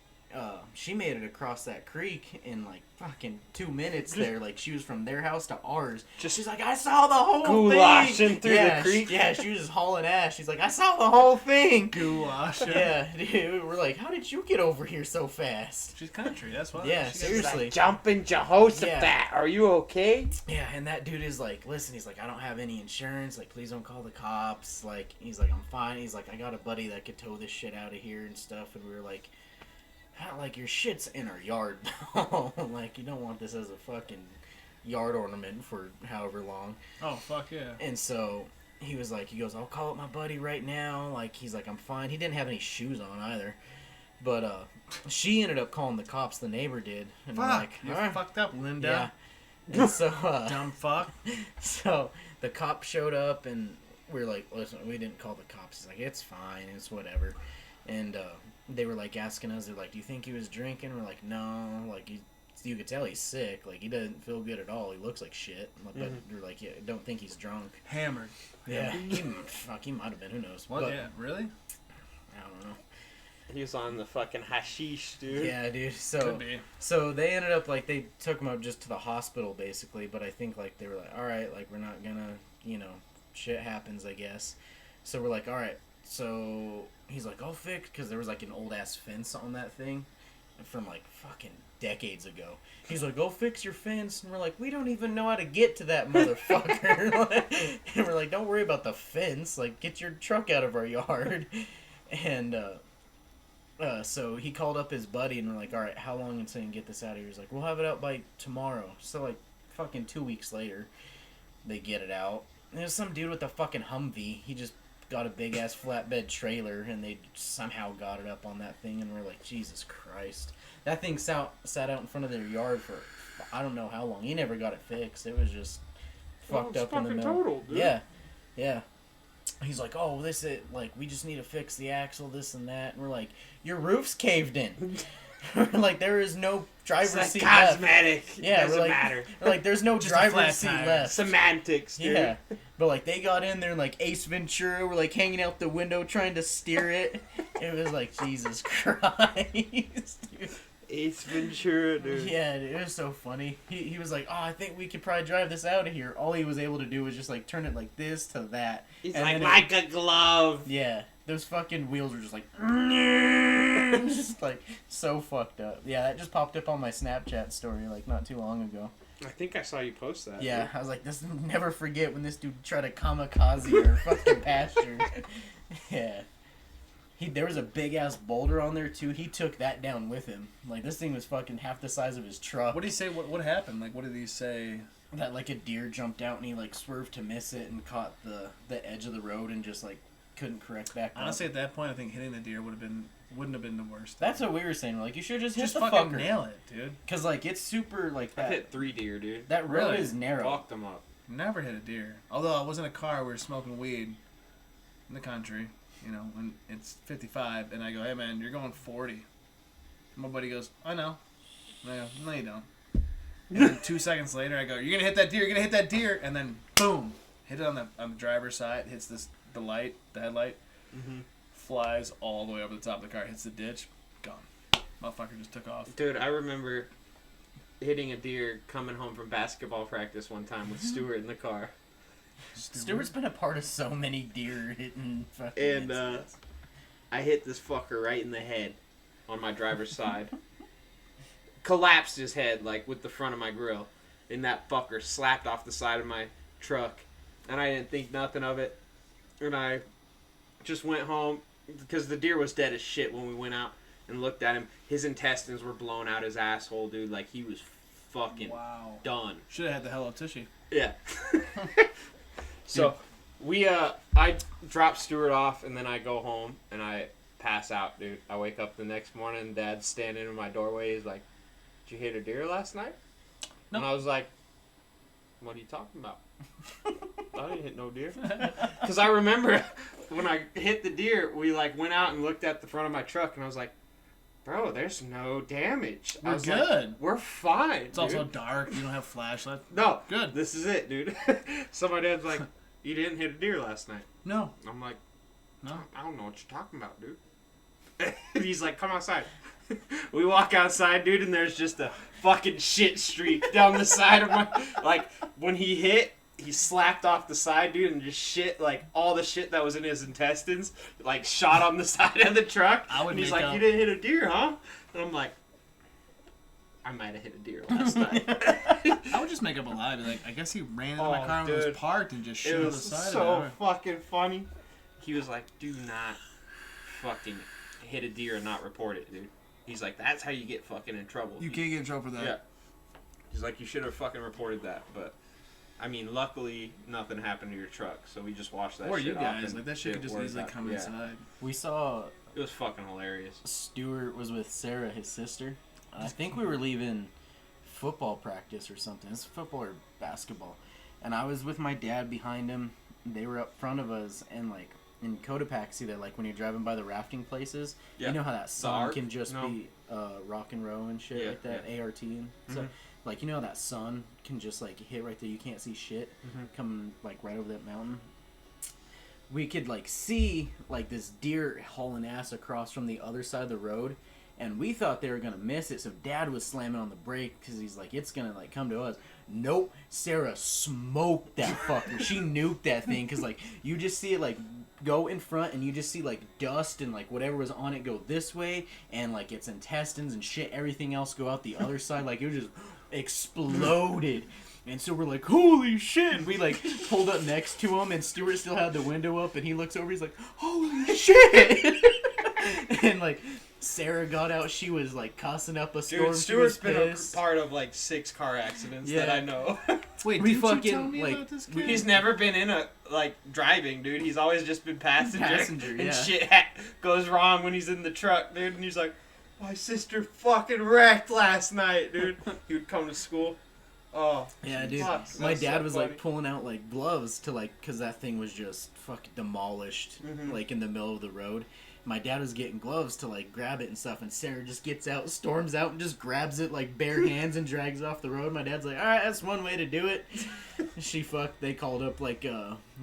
she made it across that creek in like fucking 2 minutes there. Like she was from their house to ours. She's like, I saw the whole goulashing thing. through the creek. She was just hauling ass. She's like, I saw the whole thing. Goulash. Yeah, dude. We're like, how did you get over here so fast? She's country, that's why. Yeah, seriously. Like, jumping Jehoshaphat, are you okay? Yeah, and that dude is like, listen, he's like, I don't have any insurance. Like, please don't call the cops. Like, he's like, I'm fine. He's like, I got a buddy that could tow this shit out of here and stuff. And we were like, like, your shit's in our yard. Like, you don't want this as a fucking yard ornament for however long. Oh, fuck yeah. And so he was like, he goes, I'll call up my buddy right now. Like, he's like, I'm fine. He didn't have any shoes on either. But she ended up calling the cops. The neighbor did. And we're Fuck, like, you all right. fucked up, Linda. Yeah. And so, Dumb fuck. so the cop showed up, and we were like, listen, we didn't call the cops. He's like, it's fine, it's whatever. And they were like asking us, they're like, do you think he was drinking? We're like, no. Like, you could tell he's sick. Like, he doesn't feel good at all. He looks like shit. But we're like, yeah, don't think he's drunk. Hammered. Yeah. Fuck, he might have been. Who knows? What? But, Yeah, really? I don't know. He was on the fucking hashish, dude. Yeah, dude. Could be. So they ended up, like, they took him up just to the hospital, basically. But I think, like, they were like, all right, like, we're not gonna, shit happens, I guess. So we're like, all right. So he's like, I'll fix, because there was, like, an old-ass fence on that thing from, like, fucking decades ago. He's like, go fix your fence. And we're like, we don't even know how to get to that motherfucker. And we're like, don't worry about the fence. Like, get your truck out of our yard. And, so he called up his buddy, and we're like, all right, how long until you can get this out of here? He's like, we'll have it out by tomorrow. So, like, fucking 2 weeks later, they get it out. And there's some dude with a fucking Humvee. He just got a big-ass flatbed trailer, and they somehow got it up on that thing, and we're like, Jesus Christ. That thing sat out in front of their yard for I don't know how long. He never got it fixed. It was just fucked up in the middle. Total, dude. Yeah. He's like, oh, this is, like, we just need to fix the axle, this and that. And we're like, your roof's caved in. We're like, there is no driver's seat cosmetic. left. Yeah, doesn't we're like, matter. We're like, there's no Just a driver's flat seat tire. left. Semantics, dude. Yeah. But, like, they got in there, and, like, Ace Ventura were, like, hanging out the window trying to steer it. It was like, Jesus Christ, dude. Ace Ventura, dude. Yeah, dude, it was so funny. He was like, oh, I think we could probably drive this out of here. All he was able to do was just, like, turn it like this to that. He's And like then a glove. Yeah. Those fucking wheels were just like... just, like, so fucked up. Yeah, that just popped up on my Snapchat story, like, not too long ago. I think I saw you post that. Yeah, dude. I was like, this never forget when this dude tried to kamikaze our fucking pasture. Yeah. There was a big-ass boulder on there, too. He took that down with him. Like, this thing was fucking half the size of his truck. What did he say? What happened? Like, what did he say? That, like, a deer jumped out and he, like, swerved to miss it and caught the edge of the road and just, like, couldn't correct back up. Honestly, at that point, I think hitting the deer wouldn't have been the worst. That's what we were saying. We're like, you should just hit the fucking fucker. nail it, dude. Because, like, it's super, like, I've that, hit 3 deer, dude. that road Really? is narrow. Walked them up. Never hit a deer. Although I was in a car, we were smoking weed in the country, when it's 55, and I go, hey man, you're going 40. And my buddy goes, I know. And I go, no you don't. And then 2 seconds later, I go, you're gonna hit that deer, you're gonna hit that deer, and then boom, hit it on the driver's side, hits the headlight, flies all the way over the top of the car, hits the ditch, gone. Motherfucker just took off. Dude, I remember hitting a deer coming home from basketball practice one time with Stuart in the car. Stuart's been a part of so many deer hitting fucking And incidents. I hit this fucker right in the head on my driver's side. Collapsed his head, like, with the front of my grill. And that fucker slapped off the side of my truck. And I didn't think nothing of it. And I just went home, because the deer was dead as shit when we went out and looked at him. His intestines were blown out his asshole, dude. Like, he was fucking done. Should have had the Hello Tushy. Yeah. So I drop Stuart off, and then I go home and I pass out, dude. I wake up the next morning, Dad's standing in my doorway. He's like, "Did you hit a deer last night?" No. And I was like, "What are you talking about?" I didn't hit no deer. Because I remember when I hit the deer, we like went out and looked at the front of my truck, and I was like, "Bro, there's no damage. We're good. Like, we're fine." It's also dark. You don't have flashlight. No. Good. This is it, dude. So my dad's like, "You didn't hit a deer last night." No. I'm like, No. I don't know what you're talking about, dude. And he's like, "Come outside." We walk outside, dude, and there's just a fucking shit streak down the side of my... Like, when he hit, he slapped off the side, dude, and just shit, like, all the shit that was in his intestines, like, shot on the side of the truck. And he's like, "You didn't hit a deer, huh?" And I'm like, "I might have hit a deer last night." I would just make up a lie. Be like, I guess he ran into my car and dude. was parked and just It shit on the was side so of it. fucking funny. He was like, "Do not fucking hit a deer and not report it, dude." He's like, "That's how you get fucking in trouble." You can't get in trouble for that. Yeah. He's like, "You should have fucking reported that." But, I mean, luckily, nothing happened to your truck, so we just washed that Or shit you off. guys. And Like, that shit could just worked easily out. come Yeah. inside. We saw It was fucking hilarious. Stuart was with Sarah, his sister. I think we were leaving football practice or something. It's football or basketball. And I was with my dad behind him. They were up front of us. And, like, in Cotopaxi, that like when you're driving by the rafting places, Yeah. you know how that sun Arc? can just No. be rock and roll and shit Yeah, like that, ART and stuff. Like, you know how that sun can just like hit right there, you can't see shit coming like right over that mountain. We could like see like this deer hauling ass across from the other side of the road, and we thought they were gonna miss it, so Dad was slamming on the brake because he's like, it's gonna like come to us. Nope, Sarah smoked that fucker. She nuked that thing because like you just see it like go in front, and you just see like dust and like whatever was on it go this way, and like its intestines and shit, everything else go out the other side. Like it was just exploded. And so we're like, holy shit! And we like pulled up next to him, and Stuart still had the window up, and he looks over, he's like, holy shit! And like Sarah got out, she was like cussing up a storm. Dude, Stuart's been a part of like 6 car accidents that I know. Wait, We didn't fucking, you tell me like, about this kid? He's never been in a, like, driving, dude. He's always just been passenger. Yeah. And shit goes wrong when he's in the truck, dude. And he's like, "My sister fucking wrecked last night, dude." He would come to school. Oh. Yeah, dude. Fuck, My that's dad so was funny. like pulling out like gloves to like, cause that thing was just fucking demolished, like in the middle of the road. My dad was getting gloves to like grab it and stuff, and Sarah just gets out, storms out, and just grabs it like bare hands and drags it off the road. My dad's like, "All right, that's one way to do it." They called up like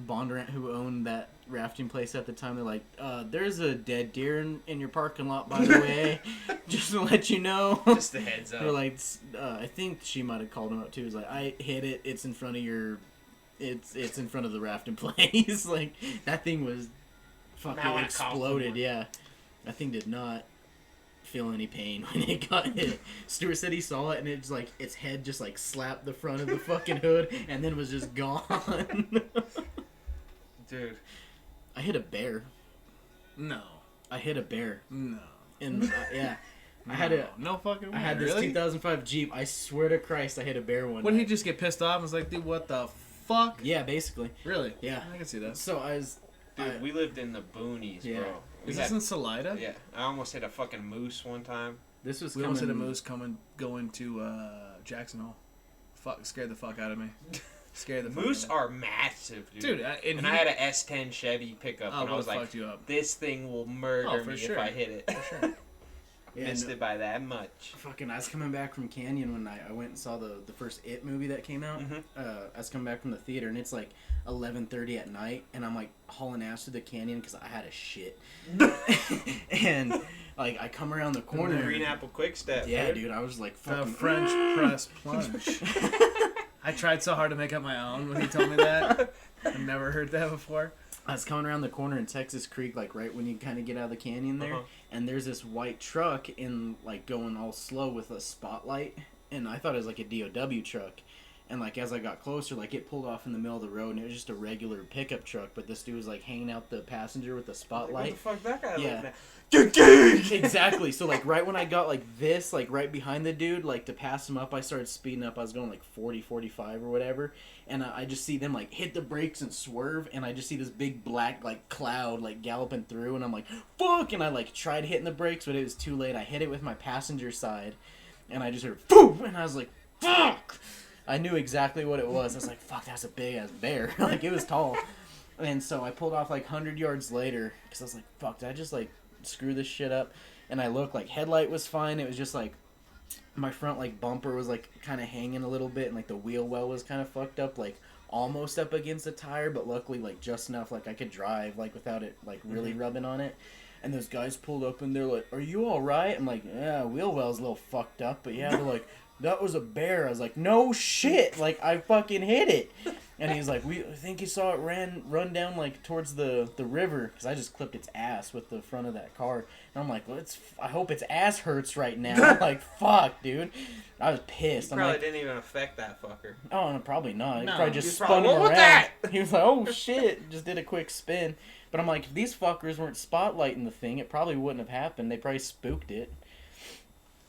Bondurant, who owned that rafting place at the time. They're like, "There's a dead deer in your parking lot, by the way, just to let you know." Just a heads up. They're like, I think she might have called him up too. It's like, "I hit it. It's in front of your, it's in front of the rafting place." Like that thing was fucking exploded. Yeah, that thing did not feel any pain when it got hit. Stuart said he saw it, and it's like its head just like slapped the front of the fucking hood, and then was just gone. Dude. I hit a bear. No. I hit a bear. No. And yeah. I had a no fucking way. I had this really? 2005 Jeep. I swear to Christ, I hit a bear one Wouldn't he night. just get pissed off and was like, dude, what the fuck? Yeah, basically. Really? Yeah. I can see that. So I was. Dude, we lived in the boonies, Yeah. bro. Is this in Salida? Yeah. I almost hit a fucking moose one time. This was We coming. almost hit a moose going to Jackson Hole. Fuck, scared the fuck out of me. Scared the fuck Moose out of me. are massive, dude. Dude, and I had a S10 Chevy pickup, Oh, and I was would've like, fucked you up. this thing will murder Oh, for me sure. if I hit it. For sure. Yeah, Missed no- it by that much. Fucking, I was coming back from Canyon when I went and saw the first It movie that came out. I was coming back from the theater, and it's like 11:30 at night, and I'm like hauling ass to the canyon because I had a shit. And like I come around the corner. Green Apple Quick Step. Yeah, dude, I was like The fucking French press plunge. I tried so hard to make up my own when he told me that. I've never heard that before. I was coming around the corner in Texas Creek, like right when you kind of get out of the canyon there, Uh-huh. and there's this white truck in like going all slow with a spotlight, and I thought it was like a DOW truck, And, like, as I got closer, like, it pulled off in the middle of the road, and it was just a regular pickup truck, but this dude was, like, hanging out the passenger with the spotlight. What the fuck that guy Yeah. looking at? Exactly. So, like, right when I got, like, this, like, right behind the dude, like, to pass him up, I started speeding up. I was going, like, 40, 45 or whatever. And I just see them, like, hit the brakes and swerve, and I just see this big black, like, cloud, like, galloping through, and I'm like, fuck! And I, like, tried hitting the brakes, but it was too late. I hit it with my passenger side, and I just heard, boom! And I was like, fuck! I knew exactly what it was. I was like, fuck, that's a big-ass bear. Like, it was tall. And so I pulled off, like, 100 yards later, because I was like, fuck, did I just, like, screw this shit up? And I looked, like, headlight was fine. It was just, like, my front, like, bumper was, like, kind of hanging a little bit, and, like, the wheel well was kind of fucked up, like, almost up against the tire, but luckily, like, just enough, like, I could drive, like, without it, like, really rubbing on it. And those guys pulled up, and they're like, are you all right? I'm like, yeah, wheel well's a little fucked up, but yeah, they're like, that was a bear. I was like, no shit, like, I fucking hit it. And he's like, I think you saw it run down, like, towards the river, because I just clipped its ass with the front of that car. And I'm like, I hope its ass hurts right now. Like, fuck, dude. I was pissed. You probably didn't even affect that fucker. Oh, no, probably not. He No, probably just he's spun probably, him "What was around. that?" He was like, oh shit, just did a quick spin. But I'm like, if these fuckers weren't spotlighting the thing, it probably wouldn't have happened. They probably spooked it.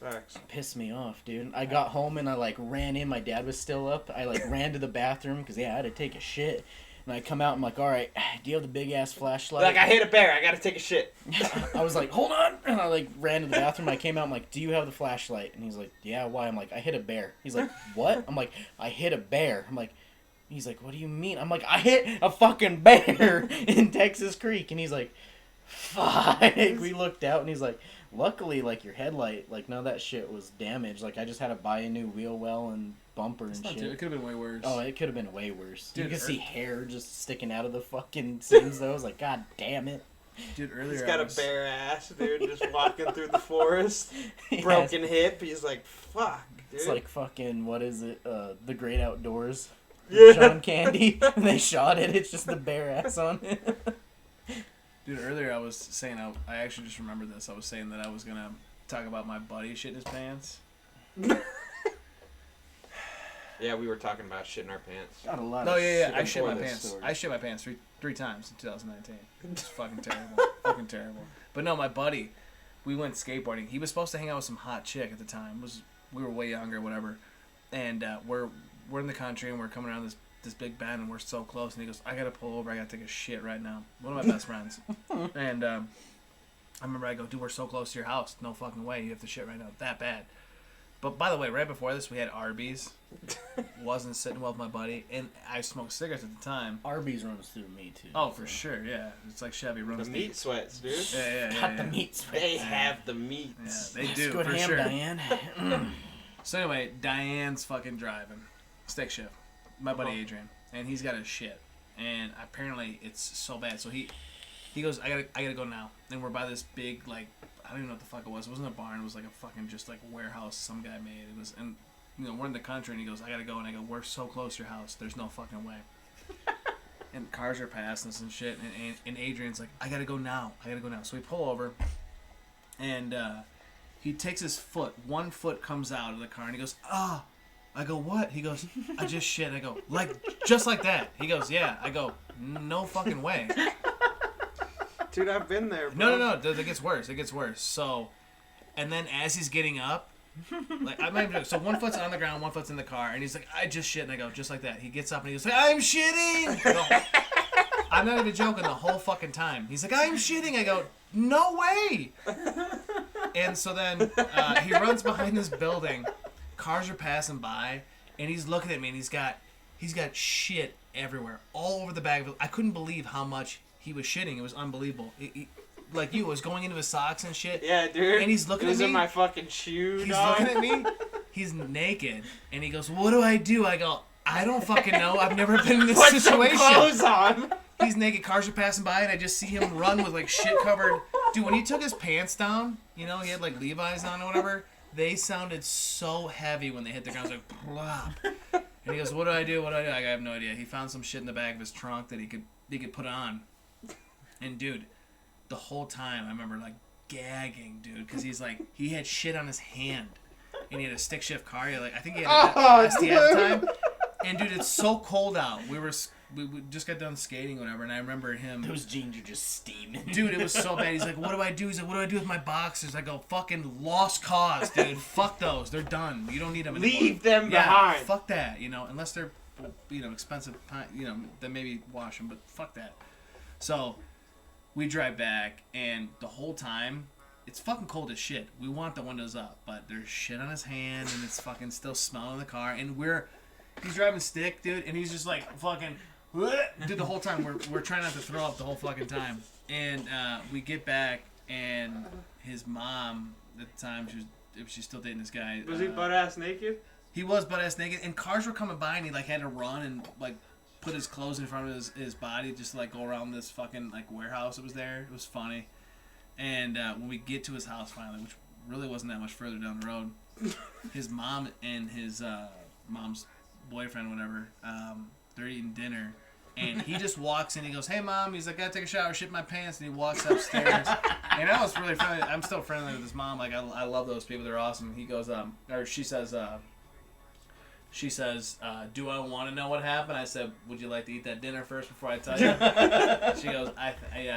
Facts. Pissed me off, dude. I got home and I, like, ran in. My dad was still up. I, like, ran to the bathroom because, yeah, I had to take a shit. And I come out, I'm like, all right, do you have the big-ass flashlight? Like, I hit a bear. I gotta take a shit. I was like, hold on. And I, like, ran to the bathroom. I came out, I'm like, do you have the flashlight? And he's like, yeah, why? I'm like, I hit a bear. He's like, what? I'm like, I hit a bear. I'm like, he's like, what do you mean? I'm like, I hit a fucking bear in Texas Creek. And he's like, fuck. We looked out, and he's like, luckily, like, your headlight, like, none of that shit was damaged. Like, I just had to buy a new wheel well and bumper and shit. It could have been way worse. Oh, it could have been way worse. Dude, you could see hair just sticking out of the fucking seams, though. I was like, god damn it. Dude, earlier He's got I was, a bare ass, dude, just walking through the forest. Yes. Broken hip. He's like, fuck, dude. It's like fucking, what is it? The Great Outdoors. Yeah. John Candy. And they shot it. It's just the bare ass on it. Dude, earlier I was saying, I actually just remembered this. I was saying that I was going to talk about my buddy shitting his pants. Yeah, we were talking about shit in our pants. Got a lot No, of yeah. shit I shit my before this pants. story. I shit my pants three times in 2019. It's fucking terrible. Fucking terrible. But no, my buddy, we went skateboarding. He was supposed to hang out with some hot chick at the time. We were way younger, whatever. And we're in the country, and we're coming around this big bend, and we're so close. And he goes, I gotta pull over. I gotta take a shit right now. One of my best friends. And I remember I go, dude, we're so close to your house. No fucking way. You have to shit right now. That bad. But by the way, right before this, we had Arby's. Wasn't sitting well with my buddy, and I smoked cigarettes at the time. Arby's runs through me, too. Oh, for sure, yeah. It's like Chevy The runs. meat sweats, dude. Yeah. Got the meat sweat. They have the meats. Yeah, they do, Good for ham, sure. Diane. So anyway, Diane's fucking driving. Stick shift. My buddy Adrian. And he's got his shit. And apparently it's so bad. So he goes, I gotta go now. And we're by this big, like, I don't even know what the fuck it was. It wasn't a barn. It was like a fucking just like warehouse some guy made. It was, and you know, we're in the country, and he goes, I gotta go. And I go, we're so close to your house. There's no fucking way. And cars are passing us and shit. And Adrian's like, I gotta go now. So we pull over, and he takes his foot. One foot comes out of the car, and he goes, ah. I go, what? He goes, I just shit. I go, just like that. He goes, yeah. I go, no fucking way. Dude, I've been there, bro. No. It gets worse. So, and then as he's getting up, like I'm not even, so one foot's on the ground, one foot's in the car, and he's like, I just shit. And I go, just like that. He gets up and he goes, I'm shitting. I'm not even joking. The whole fucking time, he's like, I'm shitting. I go, no way. And so then he runs behind this building. Cars are passing by, and he's looking at me, and he's got shit everywhere, all over the bag. I couldn't believe how much he was shitting. It was unbelievable. Like you, it was going into his socks and shit. Yeah, dude. And he's looking at me. It was in my fucking shoe, He's dog. looking at me. He's naked, and he goes, "What do?" I go, "I don't fucking know. I've never been in this Put situation." some clothes on. He's naked. Cars are passing by, and I just see him run with like shit covered. Dude, when he took his pants down, you know, he had like Levi's on or whatever. They sounded so heavy when they hit the ground. It was like, plop. And he goes, what do I do? I have no idea. He found some shit in the back of his trunk that he could put on. And dude, the whole time I remember like gagging, dude, because he had shit on his hand, and he had a stick shift car. I think he had an ST at the time. And dude, it's so cold out. We just got done skating, or whatever, and I remember him. Those jeans are just steaming. Dude, it was so bad. He's like, "What do I do?" He's like, "What do I do with my boxers?" I go, "Fucking lost cause, dude. Fuck those. They're done. You don't need them anymore." Leave them Yeah, behind. fuck that. Unless they're, expensive. Then maybe wash them. But fuck that. So, we drive back, and the whole time, it's fucking cold as shit. We want the windows up, but there's shit on his hand, and it's fucking still smelling in the car. And he's driving stick, dude, and he's just like fucking. Dude, the whole time we're trying not to throw up the whole fucking time, and we get back, and his mom at the time she's still dating this guy. Was he butt ass naked? He was butt ass naked, and cars were coming by, and he like had to run and like put his clothes in front of his body just to like go around this fucking like warehouse that was there. It was funny, and when we get to his house finally, which really wasn't that much further down the road, his mom and his mom's boyfriend, whatever, they're eating dinner. And he just walks in. He goes, "Hey, Mom." He's like, "Gotta take a shower, shit my pants." And he walks upstairs. And I was really friendly. I'm still friendly with his mom. Like, I love those people. They're awesome. He goes, or she says, "Do I want to know what happened?" I said, "Would you like to eat that dinner first before I tell you?" She goes, I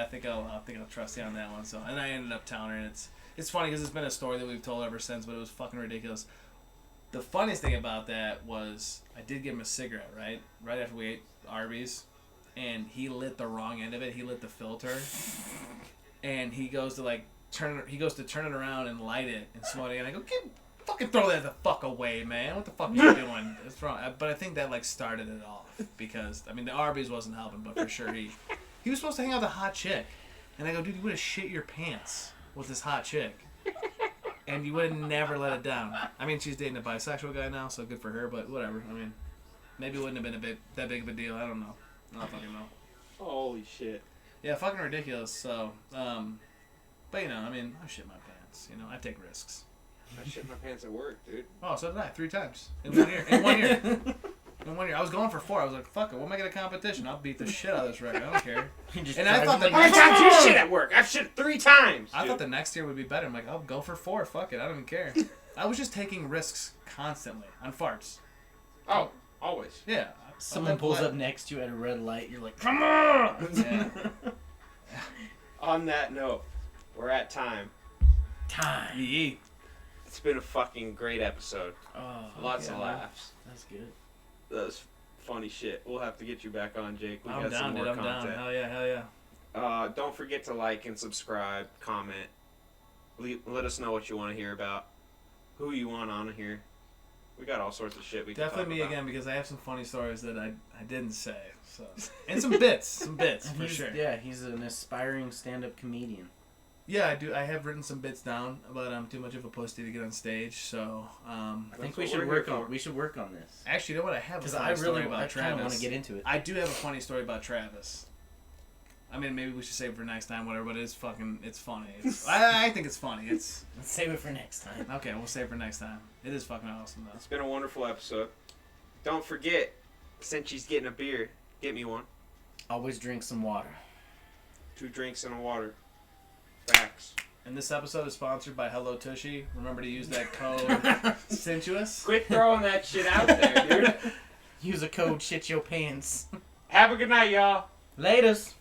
think I'll trust you on that one." So, and I ended up telling her. And it's funny because it's been a story that we've told ever since, but it was fucking ridiculous. The funniest thing about that was I did give him a cigarette, right after we ate Arby's, and he lit the wrong end of it. He lit the filter, and he goes to turn it around and light it and smoke it. And I go, fucking throw that the fuck away, man. What the fuck are you doing? It's wrong. But I think that started it off because the Arby's wasn't helping, but for sure he was supposed to hang out with a hot chick, and I go, dude, you would have shit your pants with this hot chick. And you would have never let it down. She's dating a bisexual guy now, so good for her, but whatever. Maybe it wouldn't have been that big of a deal. I don't know. I don't fucking know. Holy shit. Yeah, fucking ridiculous. So, but I shit my pants. I take risks. I shit my pants at work, dude. Oh, so did I 3 times in 1 year. In 1 year. In 1 year. I was going for 4. I was like, fuck it. We'll make it a competition. I'll beat the shit out of this record. I don't care. And I thought How many times you shit at work? I've shit 3 times. I thought the next year would be better. I'm like, I'll go for 4. Fuck it. I don't even care. I was just taking risks constantly on farts. Oh, always. Yeah. Someone pulls up next to you at a red light. You're like, come on! Yeah. On that note, we're at time. Yee. It's been a fucking great episode. Oh, Lots of laughs. That's good. That was funny shit. We'll have to get you back on, Jake. We I'm got down, some more dude. I'm content. down. Hell yeah. Don't forget to like and subscribe, comment. Let us know what you want to hear about, who you want on here. We got all sorts of shit we can Definitely talk me about. again because I have some funny stories that I didn't say. So and some bits for sure. Yeah, he's an aspiring stand-up comedian. Yeah, I do. I have written some bits down, but I'm too much of a pussy to get on stage. So I think we what should we're work here on. for. We should work on this. actually, you know what? I have a Because funny I story really, about I kind Travis. of want to get into it. I do have a funny story about Travis. Maybe we should save it for next time, whatever. But it's funny. I think it's funny. Let's save it for next time. Okay. We'll save it for next time. It is fucking awesome though. It's been a wonderful episode. Don't forget, Sinchies getting a beer. Get me one. Always drink some water. 2 drinks and a water. Facts. And this episode is sponsored by Hello Tushy. Remember to use that code Sensuous. Quit throwing that shit out there, dude. Use a code shit your pants. Have a good night, y'all. Laters.